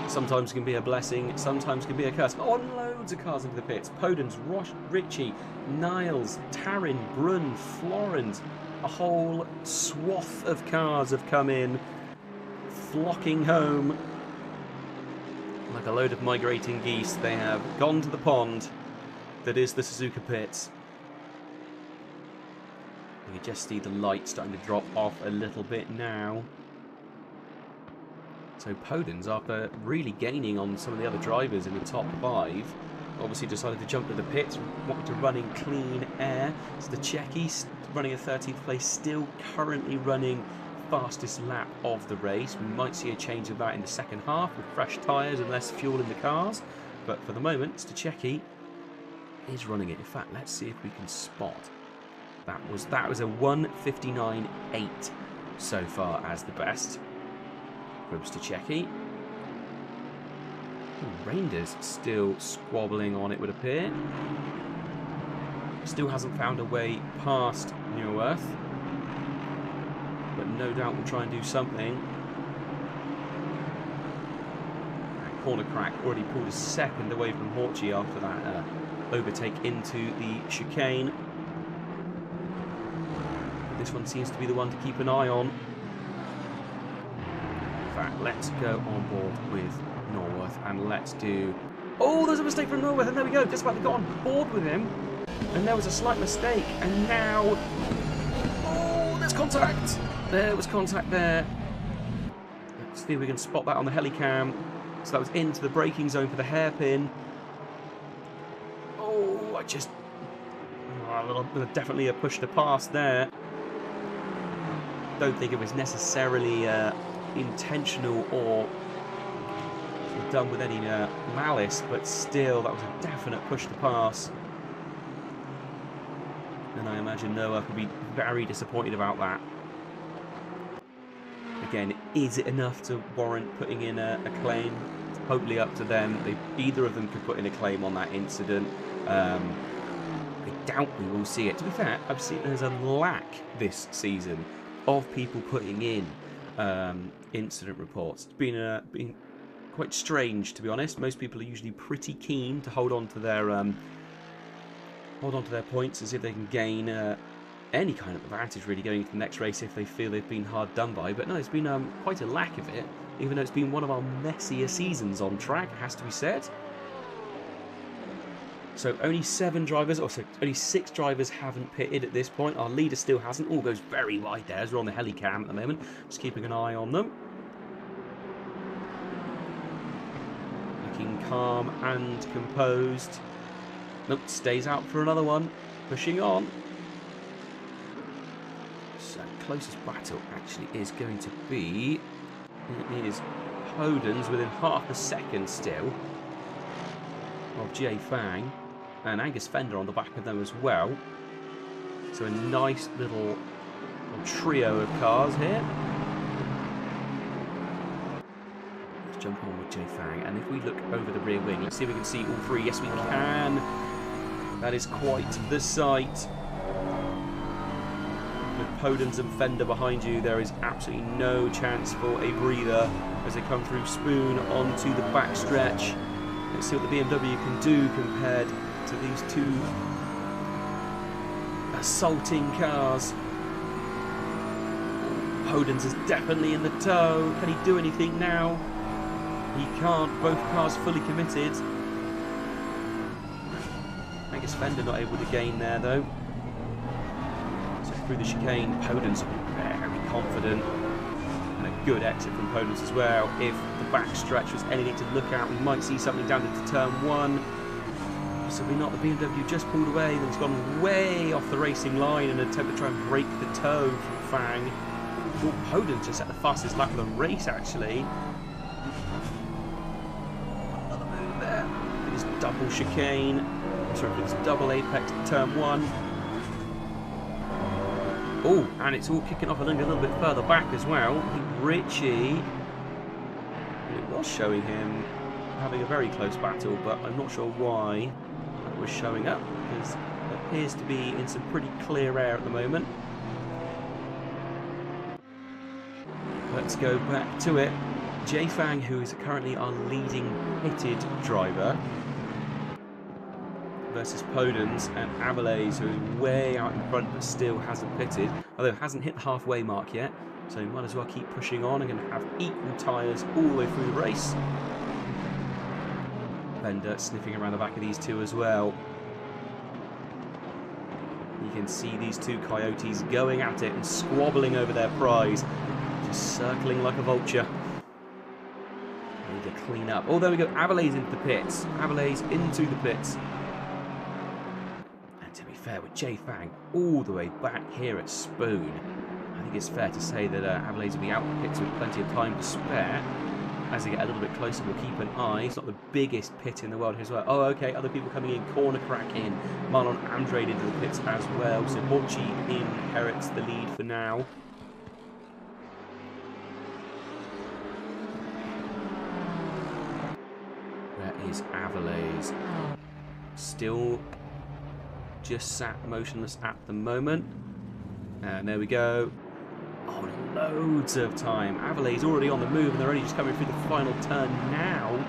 Speaker 3: Sometimes can be a blessing, sometimes can be a curse. Oh, loads of cars into the pits. Podens, Roche, Ritchie, Niles, Taryn, Brun, Florent. A whole swath of cars have come in, flocking home. Like a load of migrating geese, they have gone to the pond that is the Suzuka pits. You can just see the light starting to drop off a little bit now. So Podens, after really gaining on some of the other drivers in the top 5, obviously decided to jump to the pits, wanted to run in clean air. So the Czechie running in 13th place, still currently running fastest lap of the race. We might see a change of that in the second half with fresh tyres and less fuel in the cars. But for the moment, Stuchecki is running it. In fact, let's see if we can spot. That was a 1:59.8 so far as the best from Stuchecki. Reinders still squabbling on, it would appear. Still hasn't found a way past Neuwirth, but no doubt will try and do something. Corner crack already pulled a second away from Horchie after that overtake into the chicane. This one seems to be the one to keep an eye on. In fact, let's go on board with Neuwirth and let's do... Oh, there's a mistake from Neuwirth, and there we go. Just about to go on board with him. And there was a slight mistake, and now... Oh, there's contact. There was contact there. Let's see if we can spot that on the helicam. So that was into the braking zone for the hairpin. Oh, I just... definitely a push to pass there. Don't think it was necessarily intentional or done with any malice, but still, that was a definite push to pass. And I imagine Noah could be very disappointed about that. Again, is it enough to warrant putting in a claim? It's totally up to them. Either of them could put in a claim on that incident. I doubt we will see it. To be fair, I've seen there's a lack this season of people putting in incident reports. It's been quite strange, to be honest. Most people are usually pretty keen to hold on to their points as if they can gain any kind of advantage really going into the next race if they feel they've been hard done by. But no, it's been quite a lack of it, even though it's been one of our messier seasons on track, it has to be said. So only 7 drivers, or so only 6 drivers haven't pitted at this point. Our leader still hasn't. All goes very wide there as we're on the helicam at the moment. Just keeping an eye on them. Looking calm and composed. Nope, stays out for another one. Pushing on. So closest battle actually is going to be... It is Podens within half a second still of Jay Fang. And Angus Fender on the back of them as well. So a nice little trio of cars here. Let's jump on with Jay Fang. And if we look over the rear wing, let's see if we can see all 3. Yes, we can. That is quite the sight. With Podens and Fender behind you, there is absolutely no chance for a breather as they come through Spoon onto the backstretch. Let's see what the BMW can do compared to these 2 assaulting cars. Podens is definitely in the tow. Can he do anything now? He can't. Both cars fully committed. Angus Fender not able to gain there though. So through the chicane, Podens very confident. And a good exit from Podens as well. If the backstretch was anything to look at, we might see something down into turn 1. Possibly not. The BMW just pulled away, then it's gone way off the racing line in an attempt to try and break the toe from Fang. Oh, Podens just at the fastest lap of the race actually. Another move there. It is double chicane. Sorry, it's double apex at turn 1. Oh, and it's all kicking off a little bit further back as well. I think Ritchie, it was showing him having a very close battle, but I'm not sure why that was showing up, because it appears to be in some pretty clear air at the moment. let's go back to it. Jay Fang, who is currently our leading pitted driver, versus Podens and Avalays, who is way out in front but still hasn't pitted, although hasn't hit the halfway mark yet, so might as well keep pushing on and going to have equal tyres all the way through the race. Bender sniffing around the back of these two as well. You can see these two coyotes going at it and squabbling over their prize, just circling like a vulture. Need to clean up. Oh, there we go. Avalays into the pits. Avalays into the pits. And to be fair, with Jay Fang all the way back here at Spoon, I think it's fair to say that Avalays will be out the pits with plenty of time to spare. As they get a little bit closer, we'll keep an eye. It's not the biggest pit in the world here as well. Oh, okay, other people coming in. Corner crack in. Marlon Andrade into the pits as well. So Borchi inherits the lead for now. Where is Avalays? Still just sat motionless at the moment. And there we go. Oh, loads of time. Avalays already on the move, and they're only just coming through the final turn now.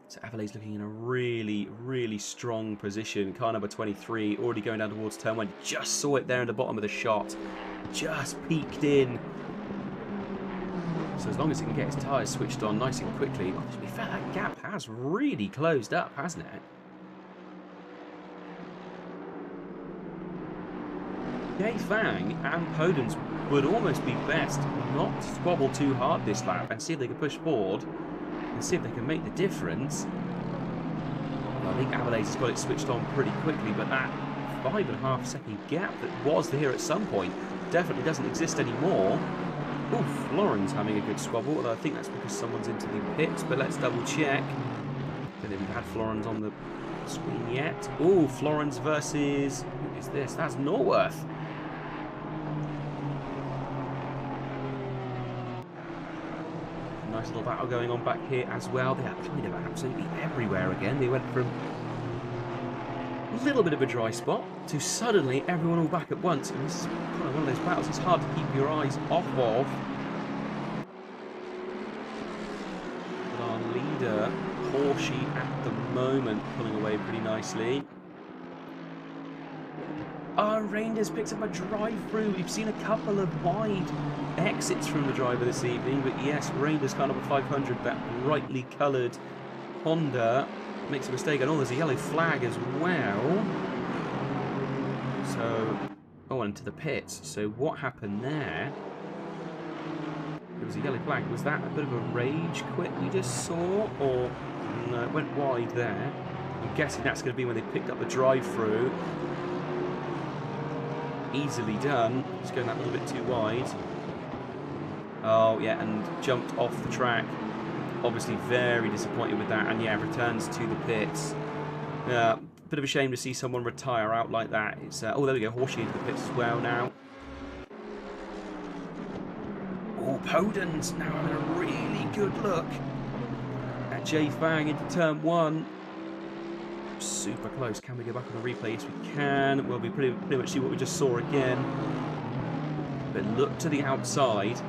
Speaker 3: So Avalays looking in a really, really strong position. Car number 23 already going down towards turn 1. Just saw it there in the bottom of the shot. Just peeked in. So as long as it can get its tyres switched on nice and quickly. Oh, to be fair, that gap has really closed up, hasn't it? Jay Fang and Podens would almost be best not to squabble too hard this lap and see if they can push forward and see if they can make the difference. Well, I think Avalays has got it switched on pretty quickly, but that 5.5 second gap that was there at some point definitely doesn't exist anymore. Oh, Floren's having a good squabble, although I think that's because someone's into the pits, but let's double check. I don't think we've had Floren's on the screen yet. Oh, Floren's versus... who is this? That's Norworth. Nice little battle going on back here as well. They are kind of absolutely everywhere again. They went from a little bit of a dry spot to suddenly everyone all back at once. And this is kind of one of those battles it's hard to keep your eyes off of. But our leader, Porsche, at the moment pulling away pretty nicely. Reinders picks up a drive-through. We've seen a couple of wide exits from the driver this evening, but yes, Reinders car number 500, that brightly coloured Honda, makes a mistake, and there's a yellow flag as well. So, into the pits. So what happened there? It was a yellow flag. Was that a bit of a rage quit we just saw, or no, it went wide there? I'm guessing that's going to be when they picked up the drive-through. Easily done. Just going that little bit too wide. Oh, yeah, and jumped off the track. Obviously very disappointed with that, and yeah, returns to the pits. Bit of a shame to see someone retire out like that. It's oh, there we go, Horsey into the pits as well now. Oh, Podens now having a really good look at Jay Fang into turn 1. Super close. Can we go back on the replay? Yes, we can. Well, we pretty much see what we just saw again. But look to the outside.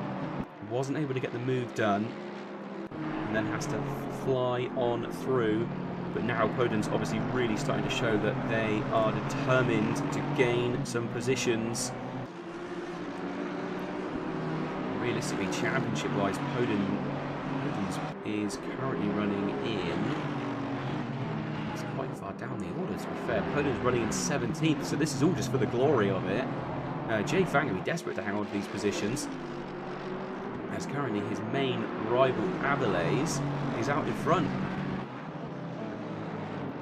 Speaker 3: Wasn't able to get the move done. And then has to fly on through. But now Podens obviously really starting to show that they are determined to gain some positions. Realistically, championship-wise, Podens is currently running in... quite far down the order, to be fair. Podens running in 17th, so this is all just for the glory of it. Jay Fang will be desperate to hang on to these positions, as currently his main rival, Avalays, is out in front.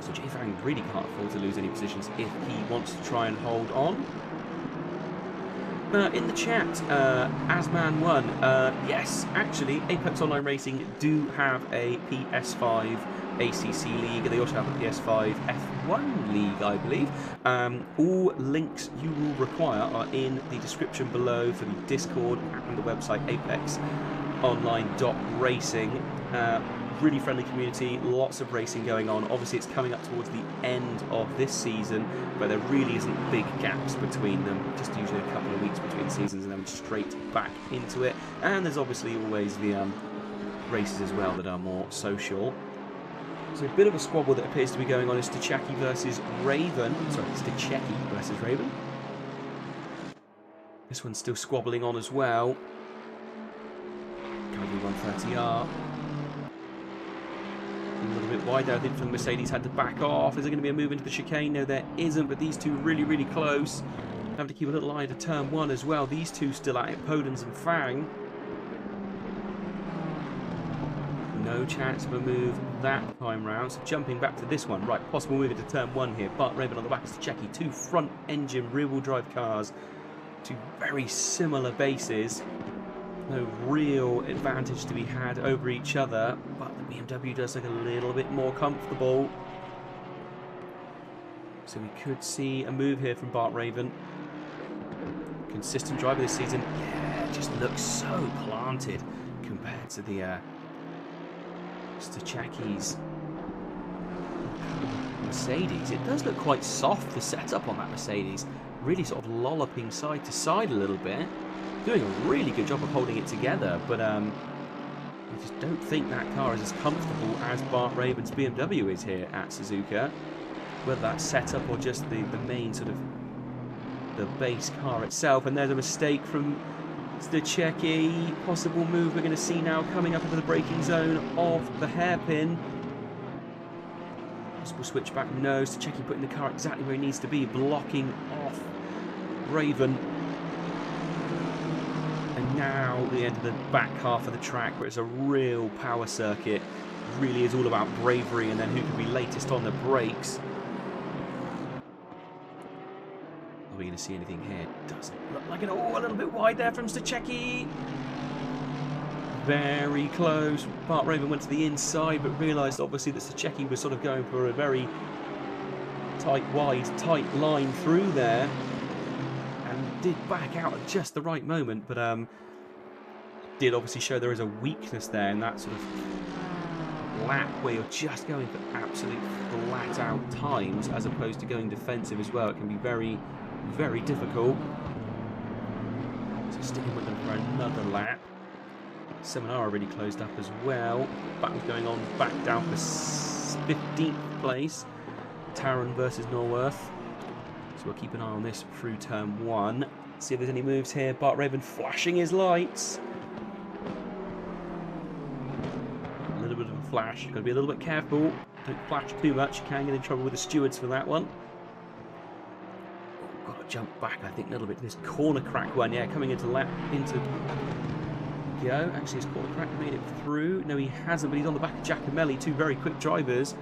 Speaker 3: So Jay Fang really can't afford to lose any positions if he wants to try and hold on. In the chat, Asman1, yes, actually, Apex Online Racing do have a PS5 ACC League. They also have a PS5 F1 League, I believe. All links you will require are in the description below for the Discord and the website apexonline.racing. really friendly community, lots of racing going on. Obviously, it's coming up towards the end of this season, but there really isn't big gaps between them. Just usually a couple of weeks between seasons and then straight back into it. And there's obviously always the races as well that are more social. So a bit of a squabble that appears to be going on is Stuchecki versus Raven. Sorry, Stuchecki versus Raven. This one's still squabbling on as well. Can't do 130R. A little bit wide there. I think for the Mercedes had to back off. Is there going to be a move into the chicane? No, there isn't, but these two really, really close. Have to keep a little eye to turn one as well. These two still at it, Podens and Fang. No chance of a move that time round. So jumping back to this one. Right, possible move into turn one here. Bart Raven on the back of Stuchecki. Two front engine rear wheel drive cars. Two very similar bases. No real advantage to be had over each other, but the BMW does look a little bit more comfortable. So we could see a move here from Bart Raven. Consistent driver this season. Yeah, just looks so planted compared to the Stuchecki's Mercedes. It does look quite soft, the setup on that Mercedes. Really sort of lolloping side to side a little bit. Doing a really good job of holding it together, but I just don't think that car is as comfortable as Bart Raven's BMW is here at Suzuka. Whether that's setup or just the main sort of the base car itself. And there's a mistake from Stuchecki. Possible move we're going to see now coming up into the braking zone of the hairpin. Possible switch back. No, Stuchecki putting the car exactly where he needs to be, blocking off Raven. And now the end of the back half of the track, where it's a real power circuit. Really is all about bravery and then who can be latest on the brakes. Are we going to see anything here? Doesn't look like it. Oh, a little bit wide there from Stuchecki. Very close. Bart Raven went to the inside, but realised obviously that Stuchecki was sort of going for a very tight line through there. Did back out at just the right moment, but did obviously show there is a weakness there in that sort of lap where you're just going for absolute flat out times as opposed to going defensive as well. It can be very, very difficult. So sticking with them for another lap. Seminara really closed up as well. Battle's going on back down for 15th place. Taron versus Norworth. So we'll keep an eye on this through turn one. See if there's any moves here. Bart Raven flashing his lights. A little bit of a flash. Got to be a little bit careful. Don't flash too much. You can get in trouble with the stewards for that one. Oh, got to jump back, I think, a little bit to this corner crack one. Yeah, coming into lap into go. Actually, his corner crack made it through. No, he hasn't, but he's on the back of Giacomelli. Two very quick drivers.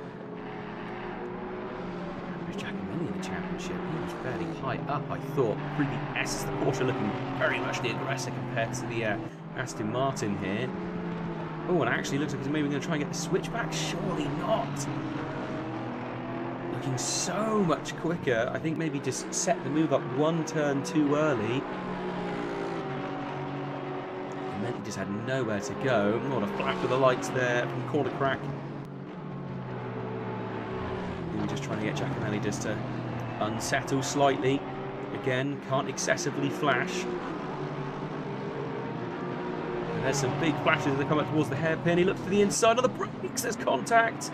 Speaker 3: Giacomelli in the championship. He was fairly high up, I thought. Really, S, the Porsche looking very much the aggressor compared to the Aston Martin here. Oh, and actually looks like he's maybe going to try and get the switch back. Surely not. Looking so much quicker. I think maybe just set the move up one turn too early. And then he just had nowhere to go. Not a flash of the lights there from the corner crack. Just trying to get Giacomelli just to unsettle slightly. Again, can't excessively flash. And there's some big flashes as they come up towards the hairpin. He looks to the inside of the brakes. There's contact.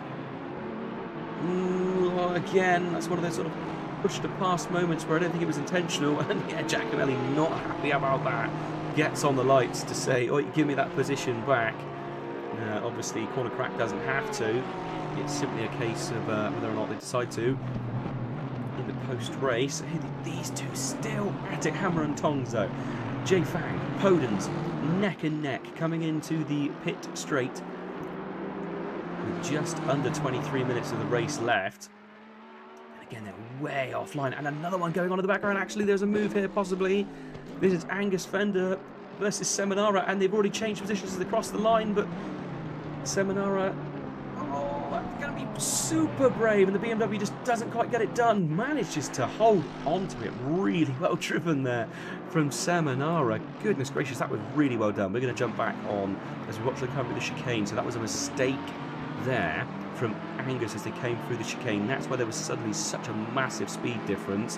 Speaker 3: Again, that's one of those sort of push to pass moments where I don't think it was intentional. And yeah, Giacomelli not happy about that. Gets on the lights to say, oh, give me that position back. Obviously, corner crack doesn't have to. It's simply a case of whether or not they decide to in the post-race. These two still at it, hammer and tongs though. Jay Fang, Podens, neck and neck, coming into the pit straight with just under 23 minutes of the race left. And again, they're way offline. And another one going on in the background. Actually, there's a move here, possibly. This is Angus Fender versus Seminara, and they've already changed positions as they cross the line, but Seminara... Oh, that's going to be super brave, and the BMW just doesn't quite get it done. Manages to hold on to it. Really well driven there from Seminara. Goodness gracious, that was really well done. We're going to jump back on as we watch the cover of the chicane. So that was a mistake there from Angus as they came through the chicane. That's why there was suddenly such a massive speed difference.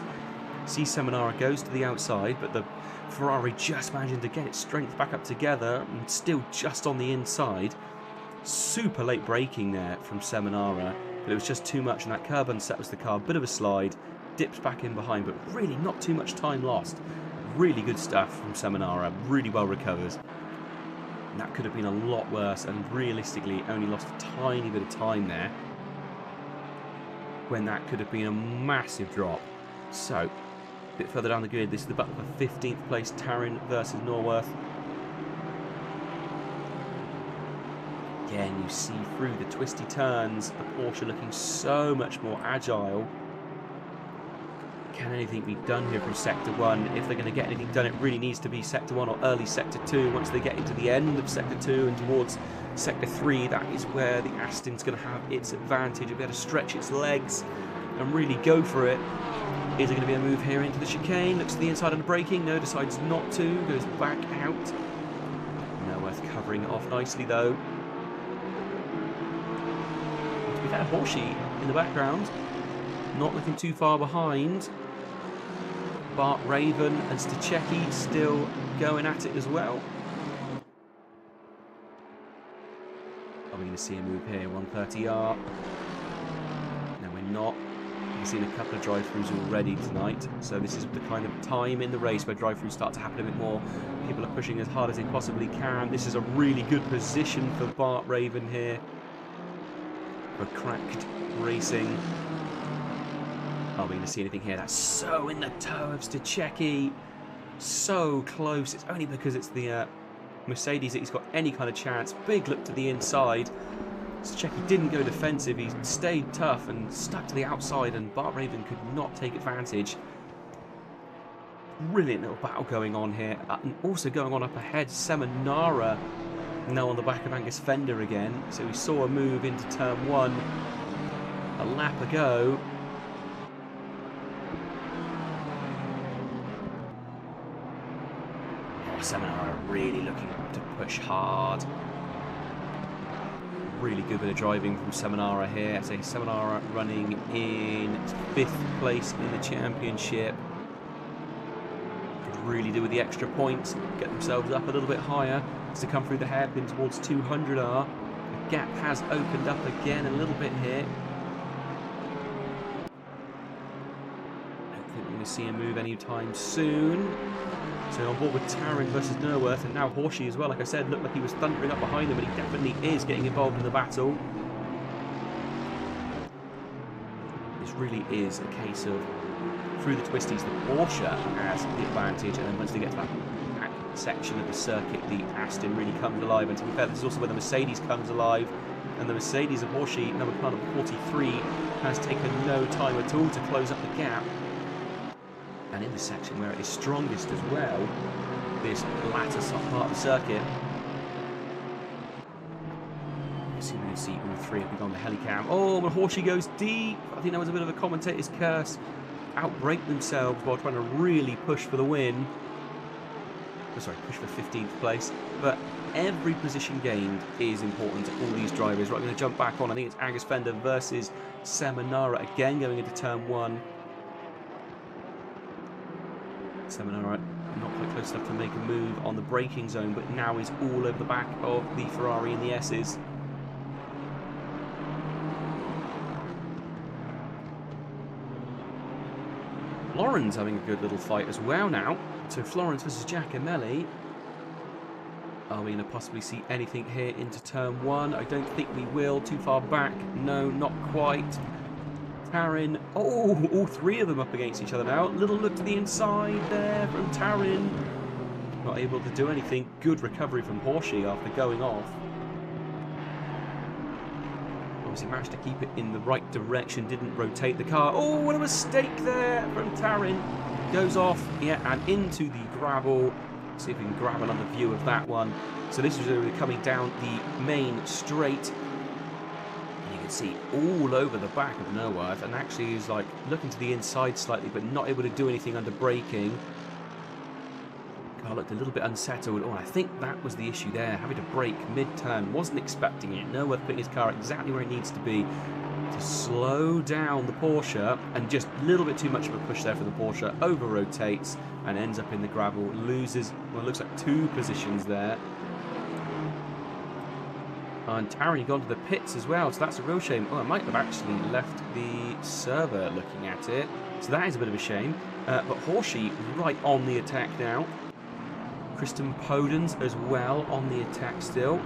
Speaker 3: See, Seminara goes to the outside, but the Ferrari just managing to get its strength back up together and still just on the inside. Super late braking there from Seminara, but it was just too much, and that curb unsettles the car. Bit of a slide, dips back in behind, but really not too much time lost. Really good stuff from Seminara, really well recovered. And that could have been a lot worse, and realistically only lost a tiny bit of time there, when that could have been a massive drop. So, a bit further down the grid, this is the battle for 15th place, Taryn versus Norworth. Again, you see through the twisty turns, the Porsche looking so much more agile. Can anything be done here from Sector 1? If they're going to get anything done, it really needs to be Sector 1 or early Sector 2. Once they get into the end of Sector 2 and towards Sector 3, that is where the Aston's going to have its advantage. It'll be able to stretch its legs and really go for it. Is there going to be a move here into the chicane? Looks to the inside on the braking. No, decides not to. Goes back out. Norworth covering it off nicely, though. To be fair, Horsey in the background, not looking too far behind. Bart Raven and Stachecki still going at it as well. Are we going to see a move here? 130R. No, we're not. We've seen a couple of drive-throughs already tonight, so this is the kind of time in the race where drive-throughs start to happen a bit more. People are pushing as hard as they possibly can. This is a really good position for Bart Raven here. For cracked racing. Are we going to see anything here? That's so in the toe of Stachecki. So close. It's only because it's the Mercedes that he's got any kind of chance. Big look to the inside. Stachecki didn't go defensive. He stayed tough and stuck to the outside, and Bart Raven could not take advantage. Brilliant little battle going on here. And also going on up ahead, Seminara now on the back of Angus Fender again. So we saw a move into turn 1 a lap ago. Seminara really looking to push hard. Really good bit of driving from Seminara here. I'd say Seminara running in 5th place in the championship. Could really do with the extra points, get themselves up a little bit higher to come through the hairpin towards 200R. The gap has opened up again a little bit here. Don't think we're going to see a move anytime soon. So on board with Taryn versus Norworth, and now Horsey as well. Like I said, looked like he was thundering up behind him, but he definitely is getting involved in the battle. This really is a case of, through the twisties, the Porsche has the advantage, and then once they get to that back section of the circuit, the Aston really comes alive. And to be fair, this is also where the Mercedes comes alive, and the Mercedes of Horsey, number 43, has taken no time at all to close up the gap. And in the section where it is strongest as well, this latter part of the circuit. Let's see if we can see all 3 have gone the helicam. Oh, but Horsey goes deep. I think that was a bit of a commentator's curse. Outbrake themselves while trying to really push for the win. Oh, sorry, push for 15th place. But every position gained is important to all these drivers. Right, I'm going to jump back on. I think it's Angus Fender versus Seminara again going into turn 1. Seminara not quite close enough to make a move on the braking zone, but now is all over the back of the Ferrari and the S's. Florence having a good little fight as well now. So Florence versus Giacomelli. Are we going to possibly see anything here into turn 1? I don't think we will. Too far back. No, not quite. Taryn. Oh, all 3 of them up against each other now. Little look to the inside there from Taryn. Not able to do anything. Good recovery from Horsey after going off. Obviously managed to keep it in the right direction. Didn't rotate the car. Oh, what a mistake there from Taryn. Goes off, yeah, and into the gravel. See if we can grab another view of that one. So this was coming down the main straight. Yahtzee all over the back of Noworth, and actually he's like looking to the inside slightly, but not able to do anything under braking. Car looked a little bit unsettled. Oh, I think that was the issue there, having to brake mid-turn. Wasn't expecting it. Noworth putting his car exactly where it needs to be to slow down the Porsche, and just a little bit too much of a push there for the Porsche. Over-rotates and ends up in the gravel. Loses, well, it looks like 2 positions there. And Taryn gone to the pits as well, so that's a real shame. Oh, I might have actually left the server looking at it, so that is a bit of a shame. But Horsey right on the attack now. Kristen Podens as well on the attack still.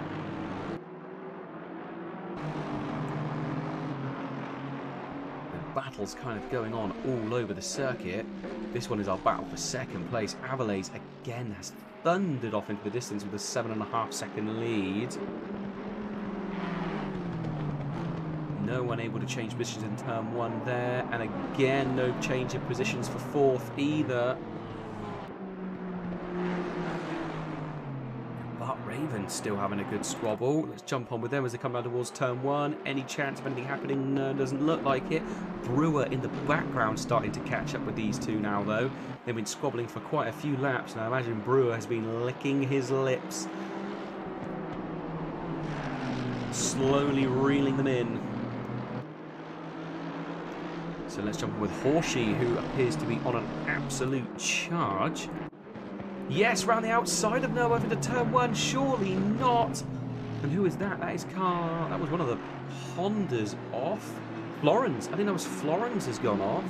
Speaker 3: The battle's kind of going on all over the circuit. This one is our battle for second place. Avalays again has thundered off into the distance with a 7.5 second lead. No one able to change positions in turn 1 there, and again no change of positions for 4th either. But Raven's still having a good squabble. Let's jump on with them as they come down towards turn 1. Any chance of anything happening? No, doesn't look like it. Brewer in the background starting to catch up with these two now though. They've been squabbling for quite a few laps, and I imagine Brewer has been licking his lips, slowly reeling them in. So let's jump in with Horsey, who appears to be on an absolute charge. Yes, round the outside of Noah into turn 1. Surely not. And who is that? That is car. That was one of the Hondas off. Florence. I think that was Florence has gone off.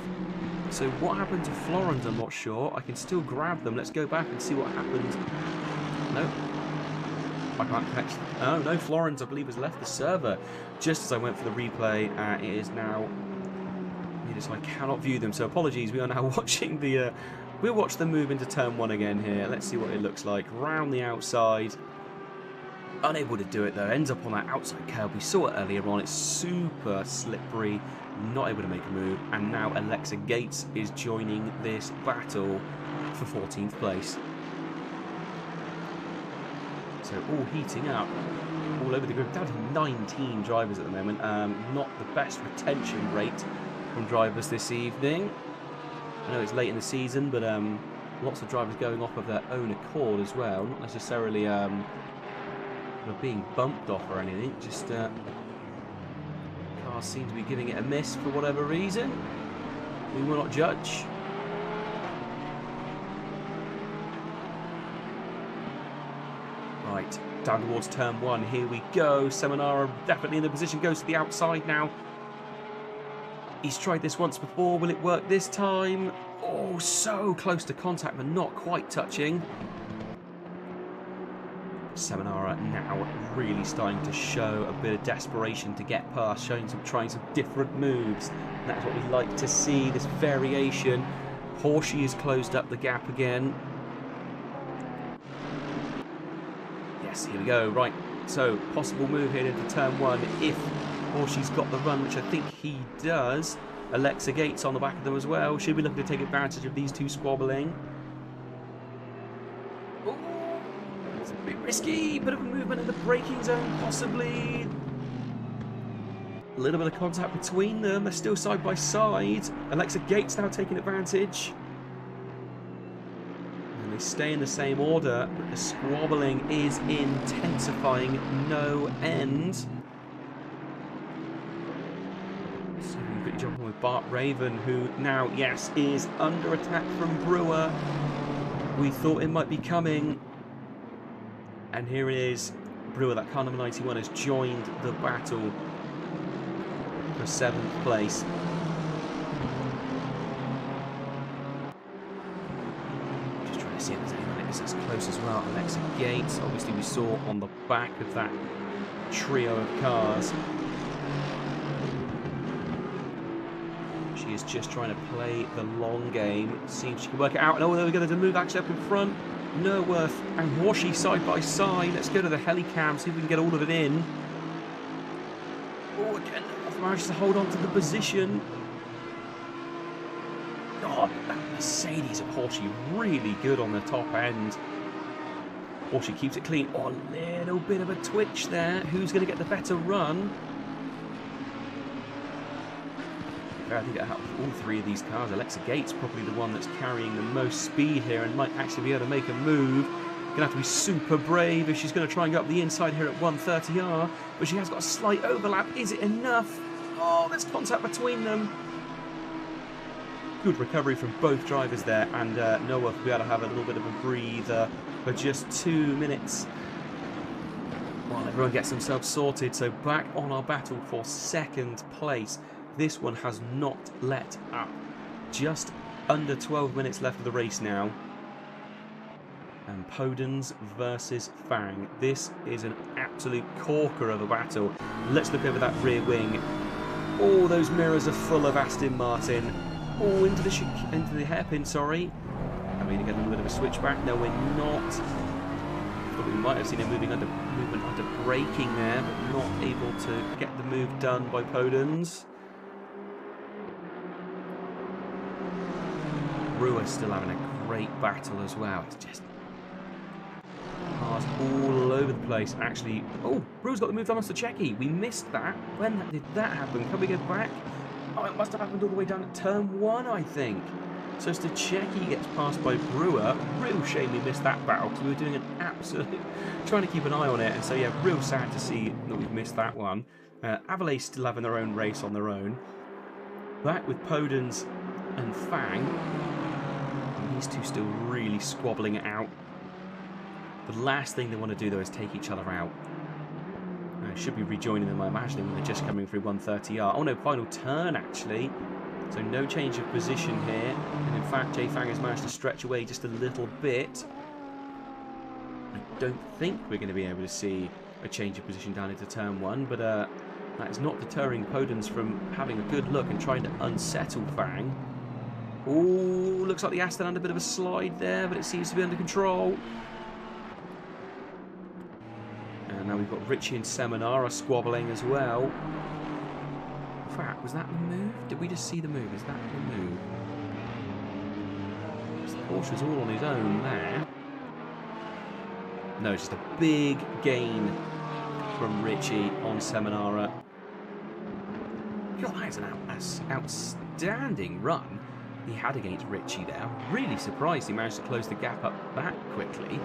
Speaker 3: So what happened to Florence, I'm not sure. I can still grab them. Let's go back and see what happened. No. I can't connect. Oh, no, Florence, I believe, has left the server just as I went for the replay. It is now... So I cannot view them, so apologies. We are now watching the we'll watch them move into turn 1 again here. Let's see what it looks like. Round the outside, unable to do it though, ends up on that outside curb. We saw it earlier on. It's super slippery, not able to make a move, and now Alexa Gates is joining this battle for 14th place. So all heating up all over the group, down to 19 drivers at the moment. Not the best retention rate from drivers this evening. I know it's late in the season, but lots of drivers going off of their own accord as well, not necessarily being bumped off or anything, just cars seem to be giving it a miss for whatever reason. We will not judge. Right, down towards turn 1, here we go. Seminara definitely in the position, goes to the outside now. He's tried this once before. Will it work this time? Oh, so close to contact, but not quite touching. Seminara now really starting to show a bit of desperation to get past, trying some different moves. And that's what we like to see, this variation. Horsey has closed up the gap again. Yes, here we go. Right, so possible move here into turn 1 if Horsey's got the run, which I think he does. Alexa Gates on the back of them as well. Should be looking to take advantage of these two squabbling. Ooh, it's a bit risky. Bit of a movement in the braking zone, possibly. A little bit of contact between them. They're still side by side. Alexa Gates now taking advantage. And they stay in the same order, but the squabbling is intensifying no end. Jumping with Bart Raven, who now, yes, is under attack from Brewer. We thought it might be coming. And here it is. Brewer, that car number 91, has joined the battle for 7th place. Just trying to see if there's anyone that is as close as well. Alexa Gates, obviously we saw on the back of that trio of cars. She is just trying to play the long game. Seems she can work it out. Oh, they're going to move actually up in front. Noworth and Horsey side by side. Let's go to the helicam, see if we can get all of it in. Oh, again, Noworth manages to hold on to the position. Oh, that Mercedes of Horsey really good on the top end. Horsey keeps it clean. Oh, a little bit of a twitch there. Who's going to get the better run? I think out of all three of these cars, Alexa Gates probably the one that's carrying the most speed here and might actually be able to make a move. Gonna have to be super brave if she's going to try and go up the inside here at 130R, but she has got a slight overlap. Is it enough? Oh, there's contact between them. Good recovery from both drivers there, and Noah will be able to have a little bit of a breather for just 2 minutes while everyone gets themselves sorted. So back on our battle for second place. This one has not let up. Just under 12 minutes left of the race now. And Podens versus Fang. This is an absolute corker of a battle. Let's look over that rear wing. Oh, those mirrors are full of Aston Martin. Oh, into the hairpin, sorry. Are we going to get a little bit of a switchback? No, we're not. But we might have seen a movement under braking there, but not able to get the move done by Podens. Brewer still having a great battle as well. It's just cars all over the place. Actually, oh, Brewer's got the move done on Suzuki. We missed that. When did that happen? Can we go back? Oh, it must have happened all the way down at turn 1, I think. So Suzuki gets passed by Brewer. Real shame we missed that battle because we were doing an absolute... trying to keep an eye on it. And so, yeah, real sad to see that we've missed that one. Avalay still having their own race on their own. Back with Podens and Fang. And these two still really squabbling it out. The last thing they want to do, though, is take each other out. Should be rejoining them, I imagine, when they're just coming through 130R. Oh no, final turn actually. So no change of position here. And in fact, Jay Fang has managed to stretch away just a little bit. I don't think we're going to be able to see a change of position down into turn 1, but that is not deterring Podens from having a good look and trying to unsettle Fang. Oh, looks like the Aston had a bit of a slide there, but it seems to be under control. Now we've got Richie and Seminara squabbling as well. In fact, was that the move? Did we just see the move? Is that the move? Porsche's all on his own there. No, it's just a big gain from Richie on Seminara. God, that is an outstanding run he had against Richie there. I'm really surprised he managed to close the gap up that quickly.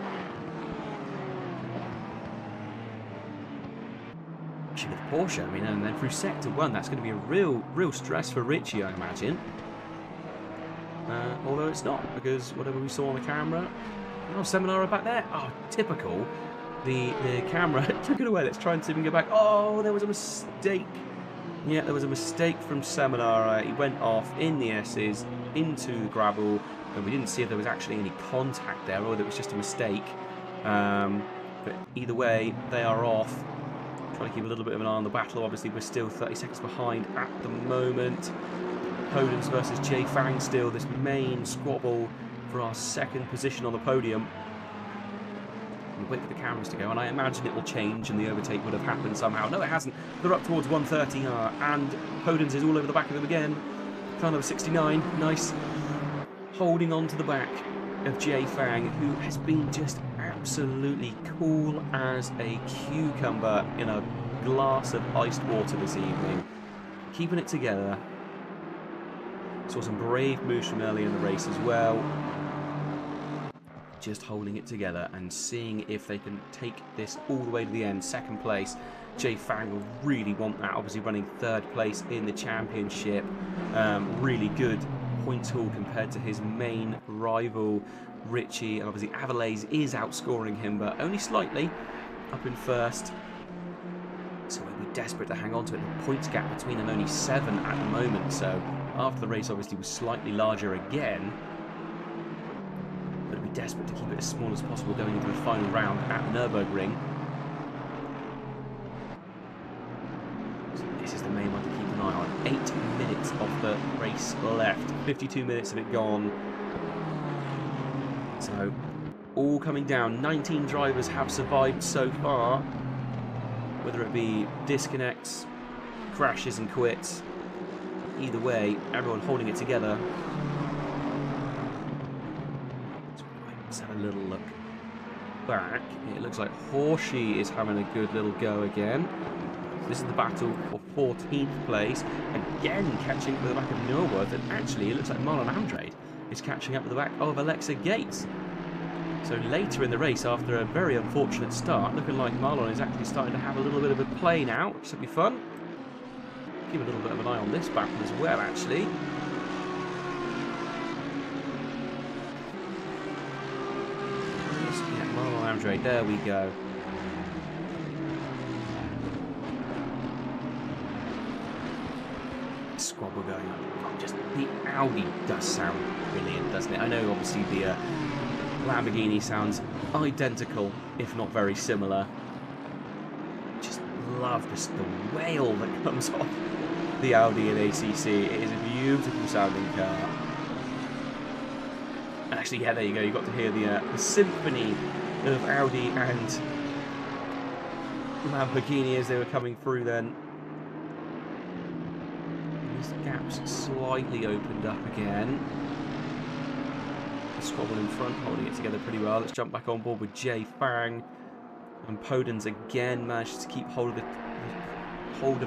Speaker 3: With Porsche, I mean, and then through sector 1, that's going to be a real stress for Richie, I imagine. Although it's not, because whatever we saw on the camera, oh, Seminara back there. Oh, typical. The camera took it away. Let's try and see if we can go back. Oh, there was a mistake. Yeah, there was a mistake from Seminara. He went off in the S's into the gravel, and we didn't see if there was actually any contact there, or whether it was just a mistake. But either way, they are off. Trying to keep a little bit of an eye on the battle. Obviously, we're still 30 seconds behind at the moment. Podens versus Jay Fang still this main squabble for our second position on the podium. We'll wait for the cameras to go, and I imagine it will change and the overtake would have happened somehow. No, it hasn't. They're up towards 130R, and Podens is all over the back of them again. Car number 69, nice. Holding on to the back of Jay Fang, who has been just absolutely cool as a cucumber in a glass of iced water this evening. Keeping it together. Saw some brave moves from early in the race as well. Just holding it together and seeing if they can take this all the way to the end. Second place. Jay Fang will really want that. Obviously running third place in the championship. Really good points haul compared to his main rival Richie, and obviously Avalais is outscoring him, but only slightly, up in first. So we'll be desperate to hang on to it. The points gap between them only 7 at the moment, so after the race obviously was slightly larger again. But we'll be desperate to keep it as small as possible going into the final round at Nürburgring. So this is the main one to keep an eye on. 8 minutes of the race left, 52 minutes of it gone. So, all coming down. 19 drivers have survived so far. Whether it be disconnects, crashes and quits. Either way, everyone holding it together. Let's have a little look back. It looks like Horsey is having a good little go again. This is the battle for 14th place. Again, catching up with the back of Neuwirth. And actually, it looks like Marlon Andrade is catching up with the back of Alexa Gates. So later in the race, after a very unfortunate start, looking like Marlon is actually starting to have a little bit of a play now, which should be fun. Keep a little bit of an eye on this battle as well, actually. Yeah, Marlon Andrade, there we go. Squabble going on. Just the Audi does sound brilliant, doesn't it? I know obviously the Lamborghini sounds identical, if not very similar. Just love just the wail that comes off the Audi and ACC. It is a beautiful sounding car. And actually, yeah, there you go. You got to hear the symphony of Audi and Lamborghini as they were coming through then. These gaps slightly opened up again. Squabble in front, holding it together pretty well. Let's jump back on board with Jay Fang. And Podens again managed to keep hold of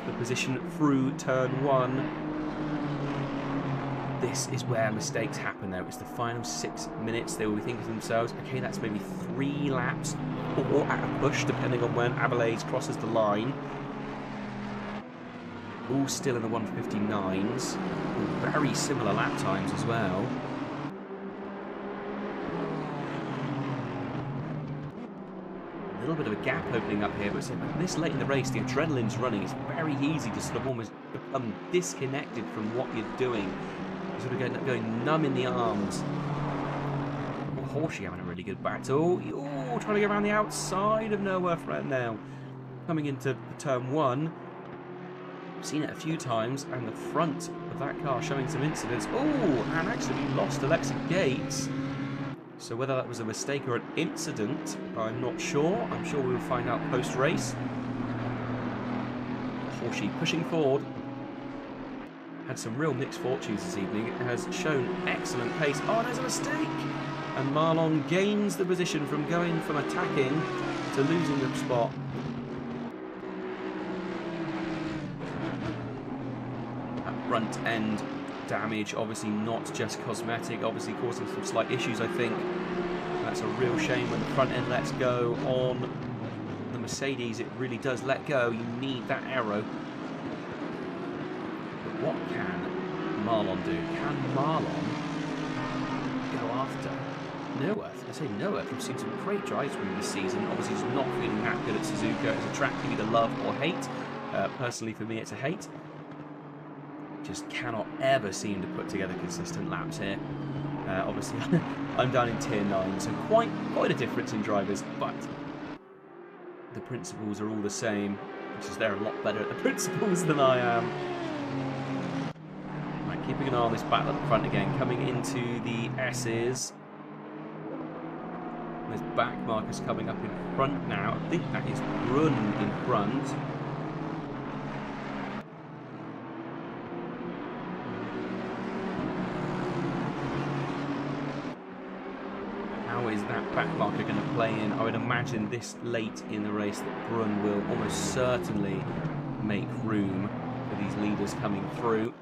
Speaker 3: the position through turn 1. This is where mistakes happen though. It's the final 6 minutes. They will be thinking to themselves, okay, that's maybe 3 laps or at a push, depending on when Abelaze crosses the line. All still in the 159s. Very similar lap times as well. A little bit of a gap opening up here, but this late in the race, the adrenaline's running. It's very easy to sort of almost become disconnected from what you're doing. You sort of going numb in the arms. Horsey having a really good battle. Oh, trying to go around the outside of Neuwirth right now. Coming into turn 1. I've seen it a few times, and the front of that car showing some incidents. Oh, and actually lost Alexa Gates. So whether that was a mistake or an incident, I'm not sure. I'm sure we'll find out post-race. Horsey pushing forward. Had some real mixed fortunes this evening. It has shown excellent pace. Oh, there's a mistake! And Marlon gains the position from going from attacking to losing the spot. That front end damage, obviously not just cosmetic, obviously causing some slight issues, I think. That's a real shame when the front end lets go on the Mercedes. It really does let go. You need that aero. But what can Marlon do? Can Marlon go after Neuwirth? I say Neuwirth, we've seen some great drives from him this season. Obviously he's not feeling that good at SUZUKA. It's a track you either love or hate. Personally for me it's a hate. Just cannot ever seem to put together consistent laps here. Obviously, I'm down in tier 9, so quite a difference in drivers, but the principles are all the same. It's just they're a lot better at the principles than I am. Right, keeping an eye on this battle at the front again, coming into the S's. There's back markers coming up in front now. I think that is Brun in front. Is that back marker going to play in? I would imagine this late in the race that Brun will almost certainly make room for these leaders coming through.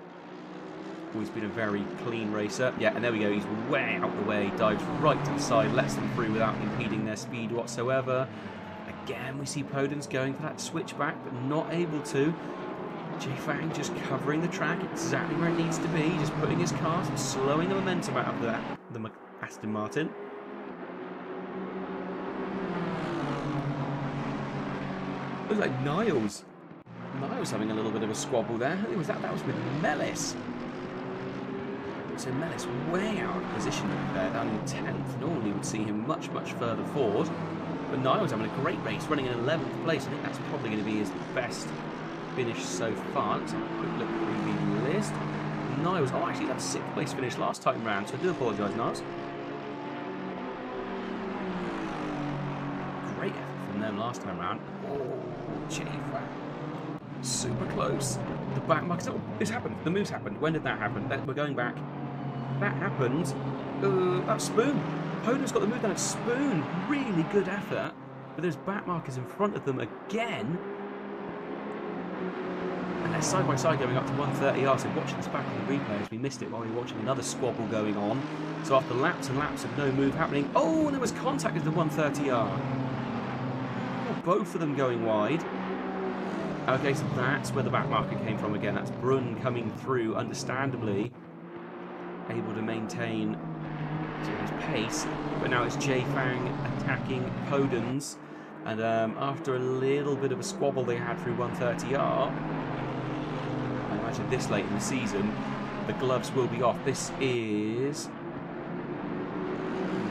Speaker 3: Always been a very clean racer. Yeah, and there we go. He's way out the way, dives right to the side, lets them through without impeding their speed whatsoever. Again, we see Podens going for that switchback, but not able to. Jay Fang just covering the track exactly where it needs to be, just putting his cars and slowing the momentum out of the Aston Martin. Looks like Niles having a little bit of a squabble there. Who was that? That was with Mellis. So Mellis way out of position there, down in 10th. Normally you would see him much further forward. But Niles having a great race, running in 11th place. I think that's probably going to be his best finish so far. Let's have a quick look through the list. Niles, oh actually that's 6th place finish last time round, so I do apologise, Niles. Great effort from them last time round. Oh, Jennifer. Super close. The back marks. Oh, this happened. The moves happened. When did that happen? We're going back. That happened. That's Spoon. Podens got the move down at Spoon. Really good effort. But there's back markers in front of them again. side by side going up to 130R. So watching this back on the replays, we missed it while we were watching another squabble going on. So after laps and laps of no move happening, oh, and there was contact at the 130R. Oh, both of them going wide. Okay, so that's where the back marker came from again. That's Brun coming through, understandably able to maintain his pace. But now it's Jay Fang attacking Podens. And after a little bit of a squabble they had through 130R, I imagine this late in the season, the gloves will be off. This is...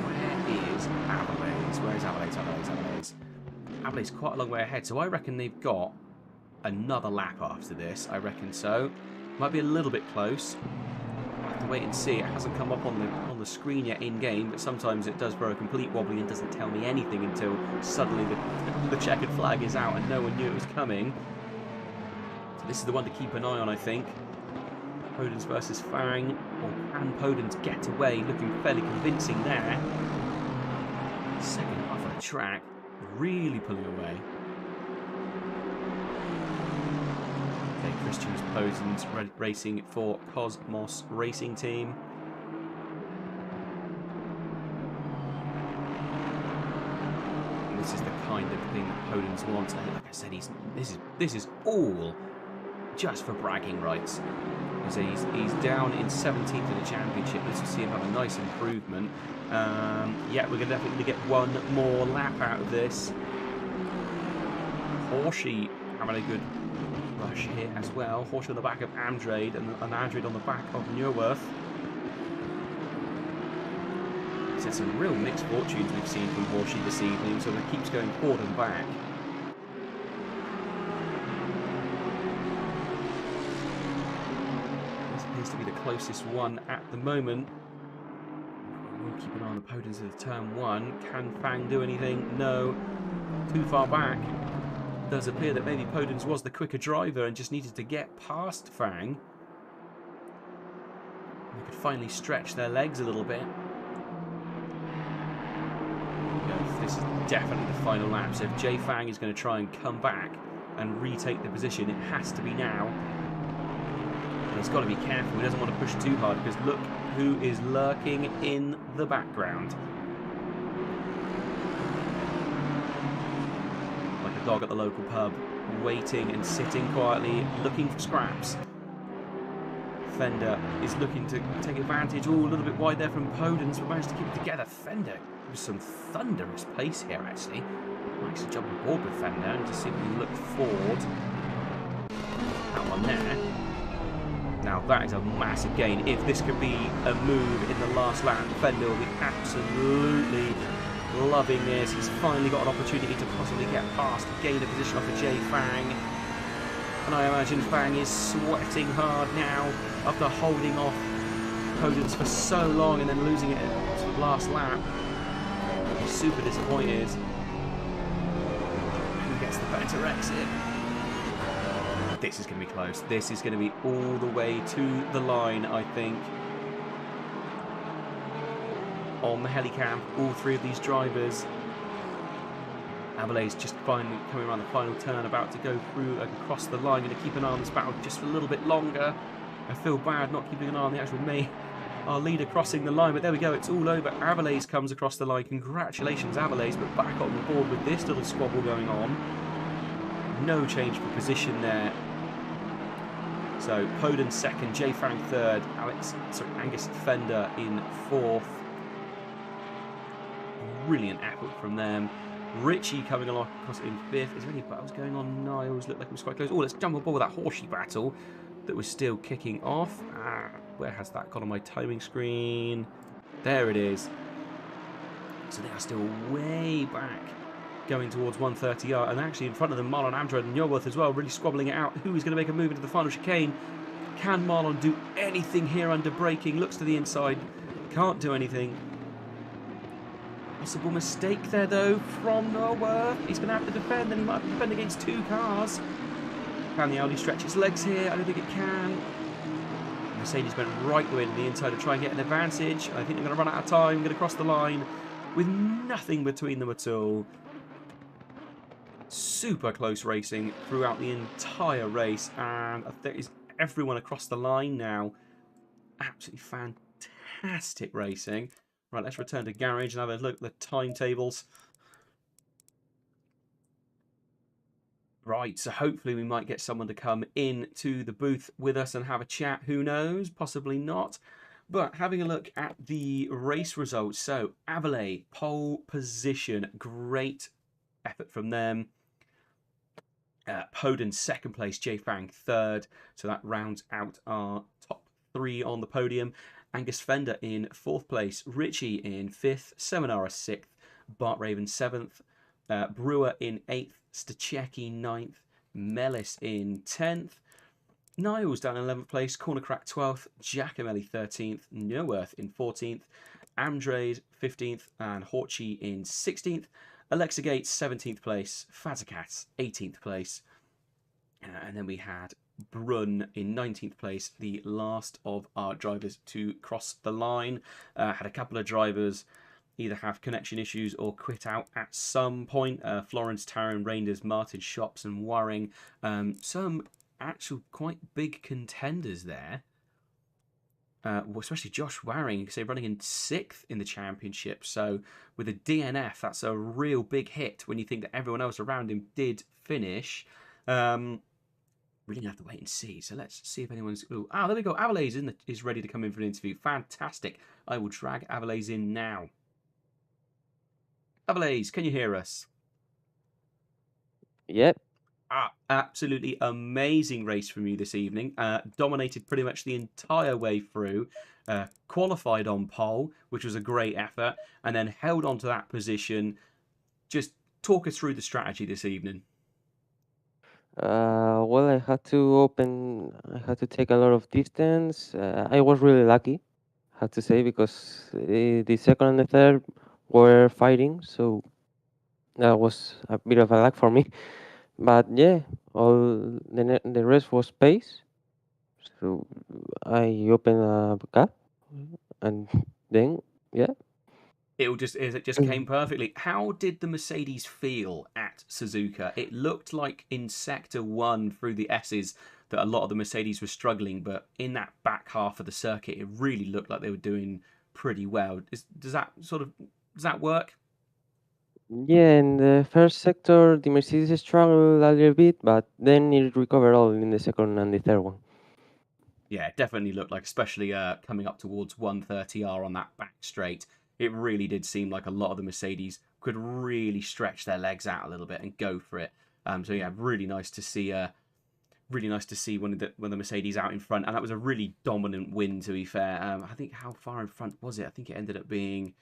Speaker 3: Where is Abelaze? Where is Abelaze? Abelaze quite a long way ahead, so I reckon they've got another lap after this. I reckon so. Might be a little bit close. I'll have to wait and see. It hasn't come up on the screen yet in game, but sometimes it does throw a complete wobbly and doesn't tell me anything until suddenly the checkered flag is out and no one knew it was coming. So this is the one to keep an eye on, I think. Podens versus Fang, or can Podens get away? Looking fairly convincing there. Second half of the track, really pulling away. Okay, Christian Podens racing for Cosmos Racing Team. And this is the kind of thing that Podens wants. And like I said, this is all just for bragging rights. He's down in 17th in the championship. Let's see him have a nice improvement. Yeah, we're definitely going to get one more lap out of this. Horsey having a good rush here as well. Horsey on the back of Andrade and Andrade on the back of Neuwirth. He's had some real mixed fortunes we've seen from Horsey this evening, so it keeps going forward and back. To be the closest one at the moment. We'll keep an eye on the Podens of turn one. Can Fang do anything? No. Too far back. It does appear that maybe Podens was the quicker driver and just needed to get past Fang. They could finally stretch their legs a little bit. This is definitely the final lap, so if Jay Fang is going to try and come back and retake the position, it has to be now. He's got to be careful. He doesn't want to push too hard because look who is lurking in the background. Like a dog at the local pub, waiting and sitting quietly, looking for scraps. Fender is looking to take advantage. Oh, a little bit wide there from Podens, but managed to keep it together. Fender with some thunderous pace here, actually. Nice to jump aboard with Fender and just see if we can look forward. That one there. Now that is a massive gain. If this could be a move in the last lap, Fender will be absolutely loving this. He's finally got an opportunity to possibly get past, gain a position off of Jay Fang. And I imagine Fang is sweating hard now after holding off Podens for so long and then losing it at the last lap. He's super disappointed. Who gets the better exit? This is going to be close. This is going to be all the way to the line, I think. On the helicam, all three of these drivers. Abelaze just finally coming around the final turn, about to go through and across the line. Going to keep an eye on this battle just for a little bit longer. I feel bad not keeping an eye on the actual our leader crossing the line, but there we go. It's all over. Abelaze comes across the line. Congratulations, Abelaze, but back on the board with this little squabble going on. No change for position there. So Podens second, Jay Fang third, Angus Fender in fourth. Brilliant effort from them. Richie coming along across in fifth. Is there any battles going on? Niles looked like it was quite close. Oh, let's jump aboard with that Horsey battle that was still kicking off. Where has that gone on my timing screen? There it is. So they are still way back, going towards 130R, and actually in front of them Marlon Andrade and Neuwirth as well, really squabbling it out. Who is going to make a move into the final chicane? Can Marlon do anything here under braking? Looks to the inside, can't do anything. Possible mistake there though from Neuwirth. He's going to have to defend, and he might have to defend against two cars. Can the Audi stretch its legs here? I don't think it can. Mercedes went right the way to the inside to try and get an advantage. I think they're going to run out of time, going to cross the line with nothing between them at all. super close racing throughout the entire race, and there is everyone across the line now. Absolutely fantastic racing. Right, let's return to garage and have a look at the timetables. Right, so hopefully we might get someone to come in to the booth with us and have a chat. Who knows? Possibly not. But having a look at the race results. So, Avale, pole position. Great effort from them. Poden, second place. Jay Fang, third. So that rounds out our top 3 on the podium. Angus Fender in 4th place. Richie in 5th. Seminara 6th. Bart Raven 7th. Brewer in 8th. Stachecki 9th. Mellis in 10th. Niles down in 11th place. Corner Crack 12th. Giacomelli 13th. Noworth in 14th. Amdrade 15th. And Horchi in 16th. Alexa Gates 17th place. Fazakat 18th place. And then we had Brun in 19th place, the last of our drivers to cross the line. Had a couple of drivers either have connection issues or quit out at some point. Florence, Taran, Reinders, Martin, Shops and Waring. Some actual quite big contenders there. Especially Josh Waring, say running in 6th in the championship. So with a DNF, that's a real big hit when you think that everyone else around him did finish. Really gonna have to wait and see. So let's see if anyone's. Ooh, there we go. Avalays is ready to come in for an interview. Fantastic. I will drag Avalays in now. Avalays, can you hear us?
Speaker 4: Yep.
Speaker 3: Absolutely amazing race from you this evening. Dominated pretty much the entire way through. Qualified on pole, which was a great effort, and then held on to that position. Just talk us through the strategy this evening.
Speaker 4: Well, I had to take a lot of distance. I was really lucky, I have to say, because the second and the third were fighting, so that was a bit of a luck for me. But yeah, all the rest was pace. So I opened a gap, and then yeah.
Speaker 3: It just came perfectly. How did the Mercedes feel at SUZUKA? It looked like in Sector 1 through the S's that a lot of the Mercedes were struggling, but in that back half of the circuit, it really looked like they were doing pretty well. Does that work?
Speaker 4: Yeah, in the first sector, the Mercedes struggled a little bit, but then it recovered all in the second and the third one.
Speaker 3: Yeah, it definitely looked like, especially coming up towards 130R on that back straight, it really did seem like a lot of the Mercedes could really stretch their legs out a little bit and go for it. So yeah, really nice to see. Really nice to see when the Mercedes out in front, and that was a really dominant win. To be fair, I think how far in front was it? I think it ended up being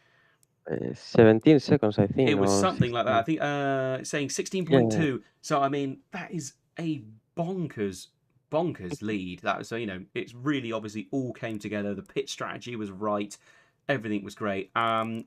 Speaker 4: 17 seconds, I think,
Speaker 3: it was
Speaker 4: or
Speaker 3: something like that. I
Speaker 4: 16.
Speaker 3: think saying
Speaker 4: Yeah,
Speaker 3: 16.2. So I mean that is a bonkers lead. That so it's really obviously all came together. The pit strategy was right. Everything was great.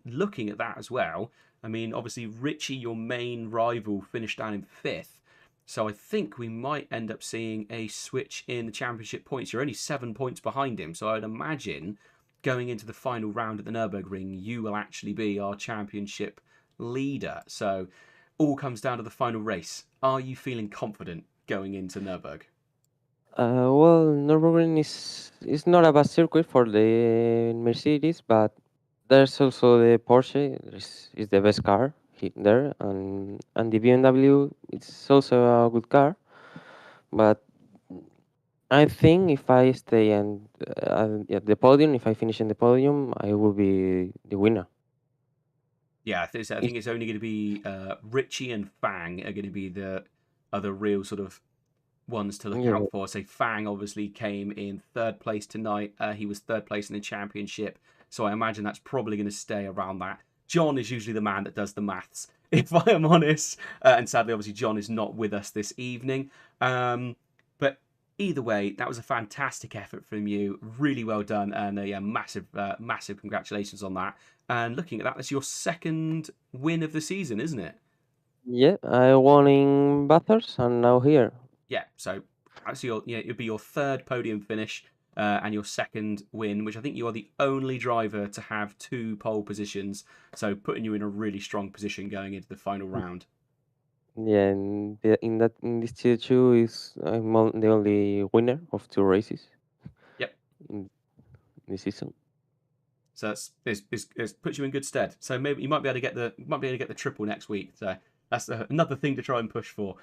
Speaker 3: Looking at that as well, I mean obviously Richie, your main rival, finished down in 5th. So I think we might end up seeing a switch in the championship points. You're only 7 points behind him, so I'd imagine going into the final round at the Nürburgring, you will actually be our championship leader. So all comes down to the final race. Are you feeling confident going into Nürburgring?
Speaker 4: well, Nürburgring is not a bad circuit for the Mercedes, but there's also the Porsche. Is the best car there, and the BMW. It's also a good car, but I think if I stay at the podium, if I finish in the podium, I will be the winner.
Speaker 3: Yeah, I think it's only going to be Richie and Fang are going to be the other real sort of ones to look
Speaker 4: Yeah,
Speaker 3: out for. So Fang obviously came in 3rd place tonight. He was 3rd place in the championship. So I imagine that's probably going to stay around that. John is usually the man that does the maths, if I am honest. And sadly, obviously, John is not with us this evening. But either way, that was a fantastic effort from you. Really well done. And a massive congratulations on that. And looking at that, that's your 2nd win of the season, isn't it?
Speaker 4: yeah. I won in Bathurst and now here.
Speaker 3: Yeah, so it'd be your 3rd podium finish and your 2nd win, which I think you are the only driver to have 2 pole positions. So putting you in a really strong position going into the final round.
Speaker 4: Yeah, in this tier two is I'm the only winner of 2 races.
Speaker 3: Yep.
Speaker 4: In this season.
Speaker 3: So it's puts you in good stead. So maybe you might be able to get the triple next week. So that's another thing to try and push for.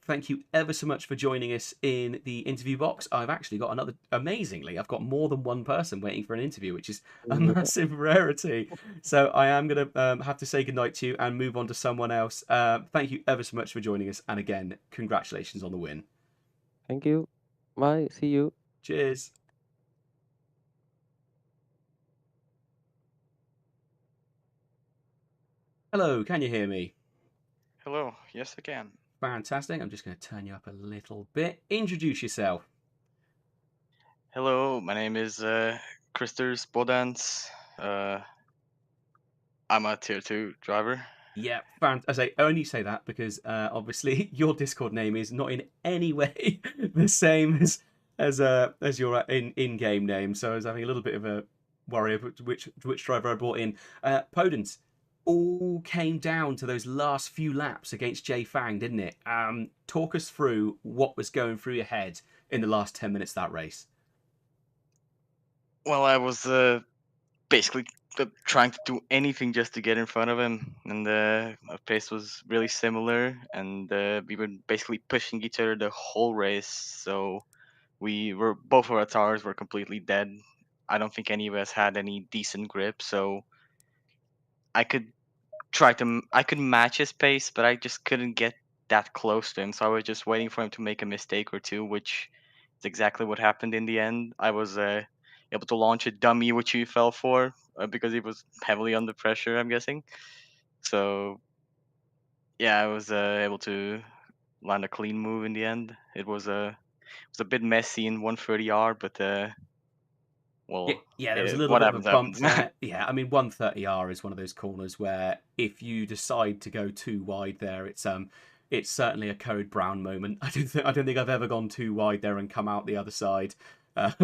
Speaker 3: Thank you ever so much for joining us in the interview box. I've actually got amazingly, I've got more than one person waiting for an interview, which is a
Speaker 4: Yeah.
Speaker 3: massive rarity. So I am going to have to say goodnight to you and move on to someone else. Thank you ever so much for joining us. And again, congratulations on the win.
Speaker 4: Thank you. Bye. See you.
Speaker 3: Cheers. Hello, can you hear me?
Speaker 5: Hello, yes I can.
Speaker 3: Fantastic. I'm just going to turn you up a little bit. Introduce yourself.
Speaker 5: Hello, my name is Christers Bodans. I'm a tier 2 driver.
Speaker 3: Yeah, I only say that because obviously your Discord name is not in any way the same as your in-game name. So I was having a little bit of a worry of which driver I brought in. Podence, all came down to those last few laps against Jay Fang, didn't it? Talk us through what was going through your head in the last 10 minutes of that race.
Speaker 5: Well, I was basically trying to do anything just to get in front of him, and our pace was really similar, and we were basically pushing each other the whole race. So both of our tires were completely dead. I don't think any of us had any decent grip, so I could I could match his pace, but I just couldn't get that close to him. So I was just waiting for him to make a mistake or two, which is exactly what happened in the end. I was able to launch a dummy, which he fell for because he was heavily under pressure, I'm guessing. So yeah, I was able to land a clean move in the end. It was a bit messy in 130R, but well,
Speaker 3: Yeah, there was a little
Speaker 5: what
Speaker 3: bit of a
Speaker 5: happens
Speaker 3: bump
Speaker 5: happens.
Speaker 3: there. Yeah, I mean, 130R is one of those corners where if you decide to go too wide there, it's certainly a Code Brown moment. I don't think I've ever gone too wide there and come out the other side. I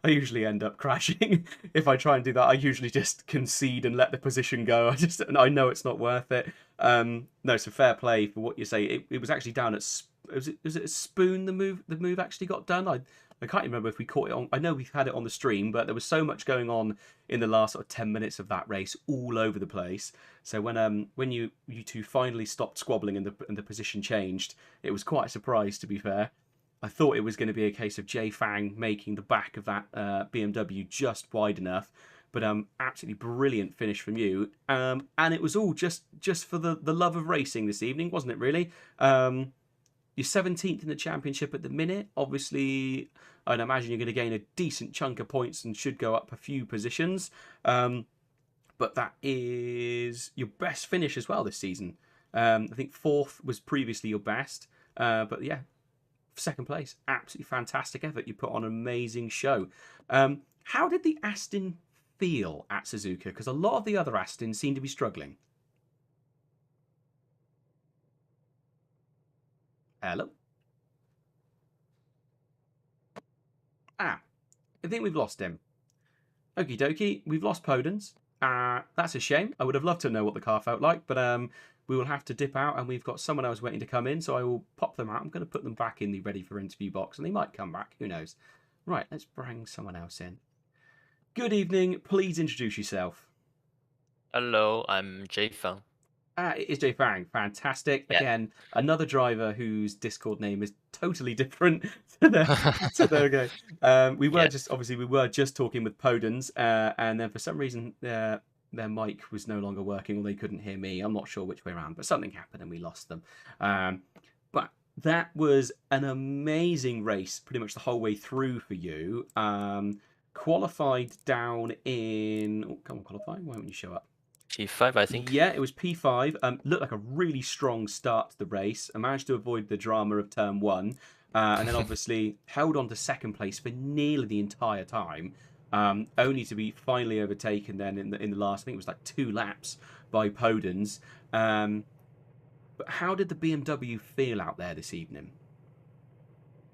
Speaker 3: usually end up crashing if I try and do that. I usually just concede and let the position go. I know it's not worth it. No, so fair play for what you say. It was actually down at was it a Spoon the move actually got done. I can't remember if we caught it on. I know we've had it on the stream, but there was so much going on in the last sort of 10 minutes of that race, all over the place. So when you two finally stopped squabbling and the position changed, it was quite a surprise, to be fair. I thought it was going to be a case of Jay Fang making the back of that BMW just wide enough, but absolutely brilliant finish from you. And it was all just for the love of racing this evening, wasn't it? Really. You're 17th in the championship at the minute. Obviously, I'd imagine you're going to gain a decent chunk of points and should go up a few positions. But that is your best finish as well this season. I think 4th was previously your best. But yeah, 2nd place. Absolutely fantastic effort. You put on an amazing show. How did the Aston feel at SUZUKA? Because a lot of the other Astons seem to be struggling. Hello? I think we've lost him. Okie dokie, we've lost Podence. That's a shame. I would have loved to know what the car felt like, but we will have to dip out, and we've got someone else waiting to come in, so I will pop them out. I'm going to put them back in the ready for interview box, and they might come back. Who knows? Right, let's bring someone else in. Good evening. Please introduce yourself.
Speaker 6: Hello, I'm Jay Fang.
Speaker 3: It is Jay Fang. Fantastic.
Speaker 6: Yeah.
Speaker 3: Again, another driver whose Discord name is totally different to their game. We were just talking with Podens, and then for some reason their mic was no longer working, or they couldn't hear me. I'm not sure which way around, but something happened and we lost them. But that was an amazing race, pretty much the whole way through for you. Qualified down in come on, qualifying. Why won't you show up?
Speaker 6: P5, I think.
Speaker 3: Yeah, it was P5. Looked like a really strong start to the race. I managed to avoid the drama of turn 1. And then obviously held on to 2nd place for nearly the entire time. Only to be finally overtaken then in the last, I think it was like 2 laps by Podens. But how did the BMW feel out there this evening?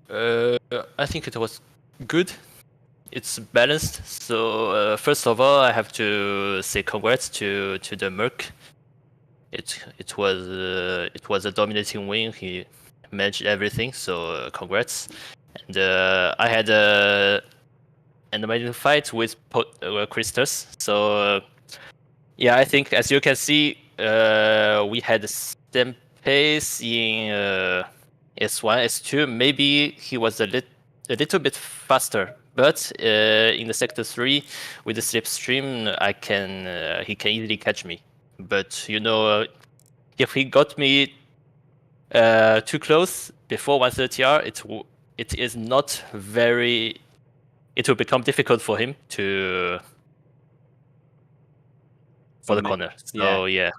Speaker 6: I think it was good. It's balanced. So first of all, I have to say congrats to the Merc it was a dominating win. He managed everything, so congrats. And I had an amazing fight with Christos. So yeah, I think as you can see, we had the same pace in S1, S2. Maybe he was a little bit faster, but in the sector 3 with the slipstream, he can easily catch me. But you know, if he got me too close before 130R, it is not very. It will become difficult for him for the corner. So yeah.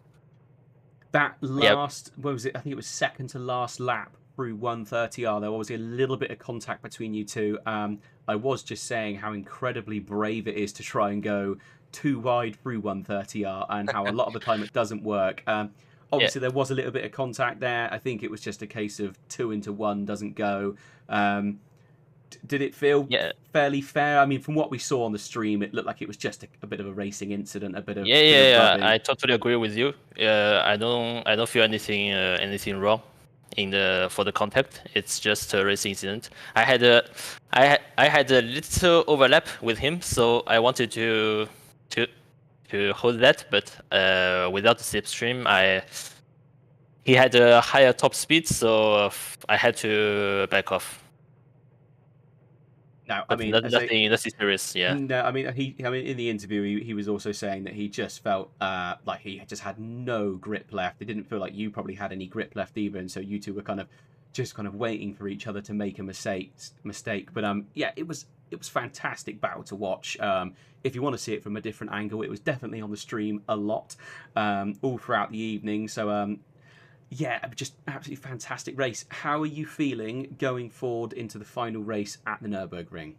Speaker 3: That last, what was it? I think it was second to last lap through 130R. There was a little bit of contact between you two. I was just saying how incredibly brave it is to try and go too wide through 130R, and how a lot of the time it doesn't work. Obviously, there was a little bit of contact there. I think it was just a case of 2 into 1 doesn't go. Did it feel fairly fair? I mean, from what we saw on the stream, it looked like it was just a bit of a racing incident, a bit of
Speaker 6: I totally agree with you. I don't feel anything wrong for the contact. It's just a racing incident. I had a little overlap with him, so I wanted to hold that, but without the slipstream, he had a higher top speed, so I had to back off.
Speaker 3: No,
Speaker 6: but
Speaker 3: I mean
Speaker 6: nothing serious. Yeah.
Speaker 3: No, I mean in the interview he was also saying that he just felt like he just had no grip left. It didn't feel like you probably had any grip left either, and so you two were kind of waiting for each other to make a mistake. But yeah, it was fantastic battle to watch. If you want to see it from a different angle, it was definitely on the stream a lot all throughout the evening. So yeah, just absolutely fantastic race. How are you feeling going forward into the final race at the Nürburgring?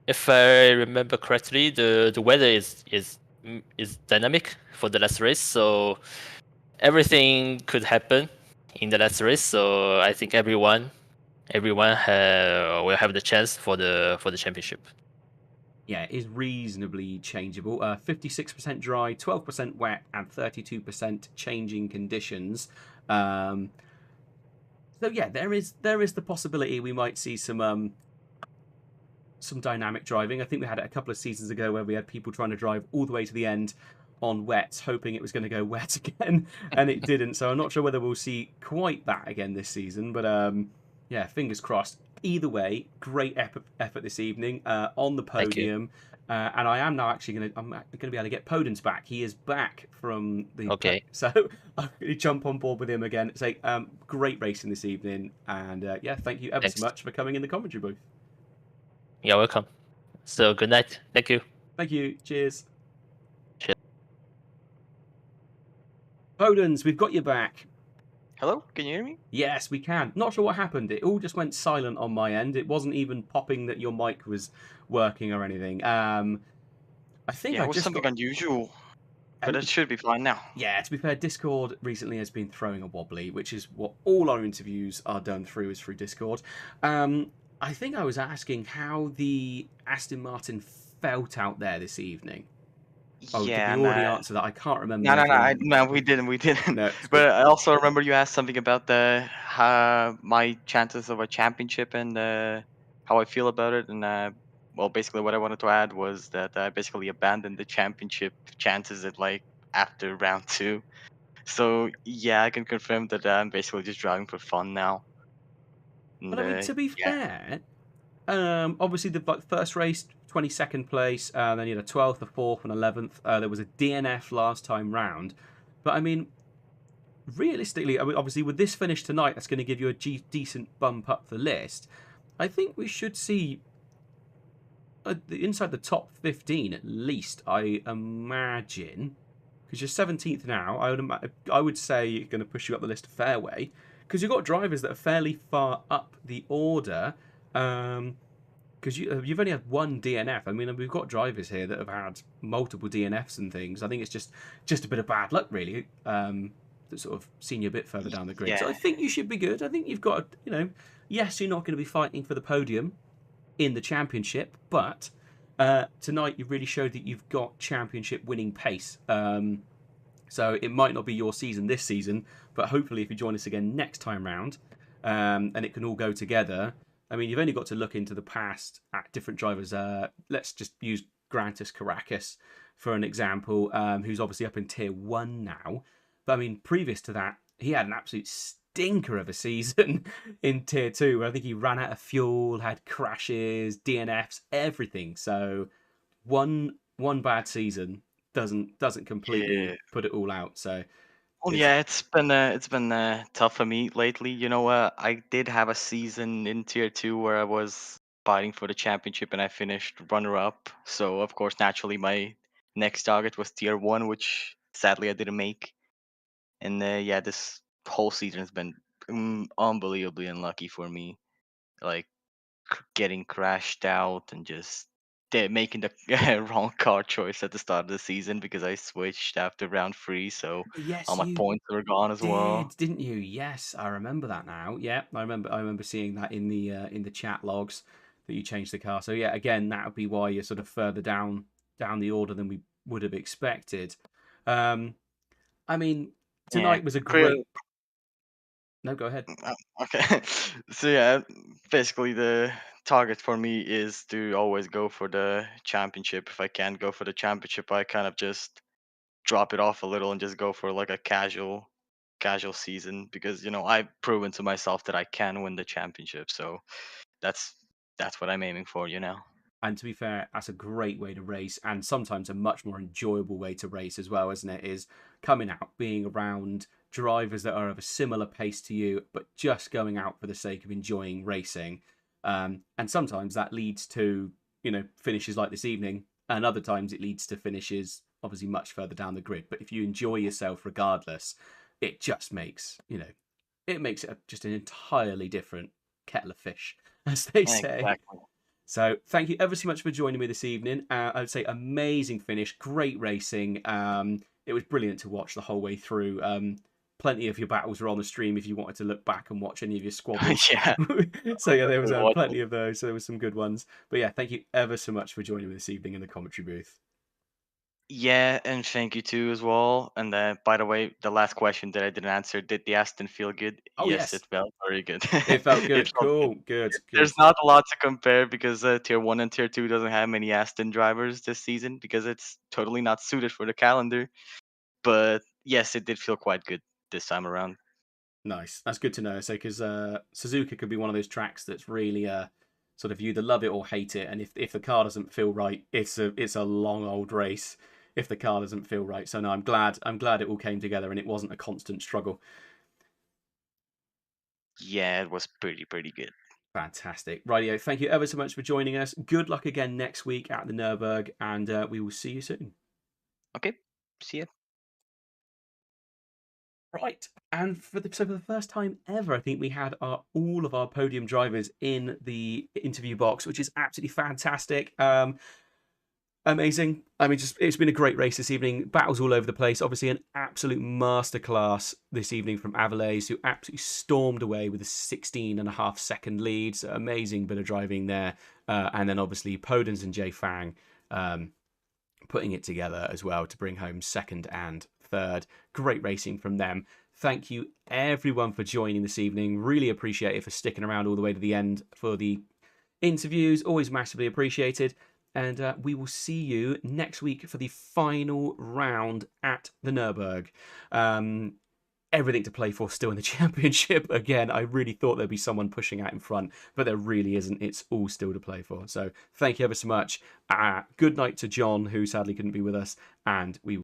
Speaker 6: If I remember correctly, the weather is dynamic for the last race, so everything could happen in the last race. So I think everyone will have the chance for the championship.
Speaker 3: Yeah, it is reasonably changeable. 56% dry, 12% wet, and 32% changing conditions. So yeah, there is the possibility we might see some dynamic driving. I think we had it a couple of seasons ago where we had people trying to drive all the way to the end on wet, hoping it was going to go wet again, and it didn't. So I'm not sure whether we'll see quite that again this season, but yeah, fingers crossed. Either way, great effort this evening on the podium, and I am now actually I'm going to be able to get Podens back. He is back from the so I'm going to jump on board with him again. Say great racing this evening, and yeah, thank you ever so much for coming in the commentary booth.
Speaker 6: You're welcome. So good night. Thank you.
Speaker 3: Thank you. Cheers.
Speaker 6: Cheers.
Speaker 3: Podens, we've got you back.
Speaker 5: Hello, can you hear me?
Speaker 3: Yes, we can. Not sure what happened. It all just went silent on my end. It wasn't even popping that your mic was working or anything. I think
Speaker 5: it was something unusual, but it should be fine now.
Speaker 3: Yeah, to be fair, Discord recently has been throwing a wobbly, which is what all our interviews are done through, is through Discord. I think I was asking how the Aston Martin felt out there this evening. Oh,
Speaker 5: yeah,
Speaker 3: did we already answer that? I can't remember.
Speaker 5: No, we didn't.
Speaker 3: No,
Speaker 5: but I also remember you asked something about my chances of a championship and how I feel about it. And well, basically what I wanted to add was that I basically abandoned the championship chances after round 2. So yeah, I can confirm that I'm basically just driving for fun now.
Speaker 3: But I mean, to be fair, obviously the first race, 22nd place, then you had a 12th, a 4th, and 11th. There was a DNF last time round. But I mean, realistically, obviously with this finish tonight, that's going to give you a decent bump up the list. I think we should see inside the top 15 at least, I imagine. Because you're 17th now, I would say you're going to push you up the list a fair way. Because you've got drivers that are fairly far up the order. Because you've only had one DNF. I mean, we've got drivers here that have had multiple DNFs and things. I think it's just a bit of bad luck, really, that sort of seen you a bit further down the grid. Yeah. So I think you should be good. I think you've got, yes, you're not going to be fighting for the podium in the championship, but tonight you really showed that you've got championship winning pace. So it might not be your season this season, but hopefully if you join us again next time round, and it can all go together. I mean, you've only got to look into the past at different drivers. Let's just use Grantis Caracas for an example, who's obviously up in Tier 1 now. But I mean, previous to that, he had an absolute stinker of a season in Tier 2, where I think he ran out of fuel, had crashes, DNFs, everything. So one bad season doesn't completely
Speaker 5: Yeah.
Speaker 3: put it all out. So
Speaker 5: Well,
Speaker 3: it's
Speaker 5: yeah, it's been tough for me lately. I did have a season in Tier 2 where I was fighting for the championship and I finished runner up. So of course, naturally, my next target was Tier 1, which sadly I didn't make. And yeah, this whole season has been unbelievably unlucky for me. Like getting crashed out and just making the wrong car choice at the start of the season because I switched after round 3, so all
Speaker 3: yes,
Speaker 5: my
Speaker 3: you
Speaker 5: points were gone as well.
Speaker 3: didn't you? Yes, I remember that now. Yeah, I remember seeing that in the chat logs that you changed the car. So yeah, again, that would be why you're sort of further down the order than we would have expected. Um, I mean,
Speaker 5: Yeah,
Speaker 3: tonight was a
Speaker 5: clear.
Speaker 3: great. No, go ahead.
Speaker 5: Okay. So yeah, basically the target for me is to always go for the championship. If I can't go for the championship, I kind of just drop it off a little and just go for like a casual season because I've proven to myself that I can win the championship. So that's that's what I'm aiming for.
Speaker 3: And to be fair, that's a great way to race, and sometimes a much more enjoyable way to race as well, isn't it? Is coming out, being around drivers that are of a similar pace to you, but just going out for the sake of enjoying racing. And sometimes that leads to, finishes like this evening, and other times it leads to finishes obviously much further down the grid. But if you enjoy yourself regardless, it just makes, it makes it just an entirely different kettle of fish, as they say.
Speaker 5: Exactly.
Speaker 3: So thank you ever so much for joining me this evening. I would say amazing finish, great racing. It was brilliant to watch the whole way through. Plenty of your battles were on the stream if you wanted to look back and watch any of your squabbles.
Speaker 5: Yeah.
Speaker 3: So yeah, there was
Speaker 5: Watch
Speaker 3: plenty of those. So there was some good ones. But yeah, thank you ever so much for joining me this evening in the commentary booth.
Speaker 5: Yeah, and thank you too as well. And by the way, the last question that I didn't answer, did the Aston feel good?
Speaker 3: Oh
Speaker 5: Yes, it
Speaker 3: yes,
Speaker 5: felt very good.
Speaker 3: it felt
Speaker 5: It
Speaker 3: good.
Speaker 5: felt good.
Speaker 3: Cool, good, good.
Speaker 5: There's not a lot to compare because Tier 1 and Tier 2 doesn't have many Aston drivers this season because it's totally not suited for the calendar. But yes, it did feel quite good this time around.
Speaker 3: Nice. That's good to know. So, because Suzuka could be one of those tracks that's really sort of you either love it or hate it, and if the car doesn't feel right, it's a long old race. If the car doesn't feel right, so no, I'm glad it all came together and it wasn't a constant struggle.
Speaker 5: Yeah, it was pretty good.
Speaker 3: Fantastic, rightio. Thank you ever so much for joining us. Good luck again next week at the Nürburg, and we will see you soon.
Speaker 5: Okay, see ya.
Speaker 3: Right, and for the first time ever, I think we had all of our podium drivers in the interview box, which is absolutely fantastic. Amazing. I mean, it's been a great race this evening. Battles all over the place. Obviously, an absolute masterclass this evening from Avilés, who absolutely stormed away with a 16.5-second lead. So amazing bit of driving there. And then obviously Podens and Jay Fang putting it together as well to bring home second and third. Great racing from them. Thank you everyone for joining this evening. Really appreciate it for sticking around all the way to the end for the interviews. Always massively appreciated. And we will see you next week for the final round at the Nürburg. Everything to play for still in the championship. Again, I really thought there'd be someone pushing out in front, but there really isn't. It's all still to play for. So thank you ever so much. Good night to John, who sadly couldn't be with us. And we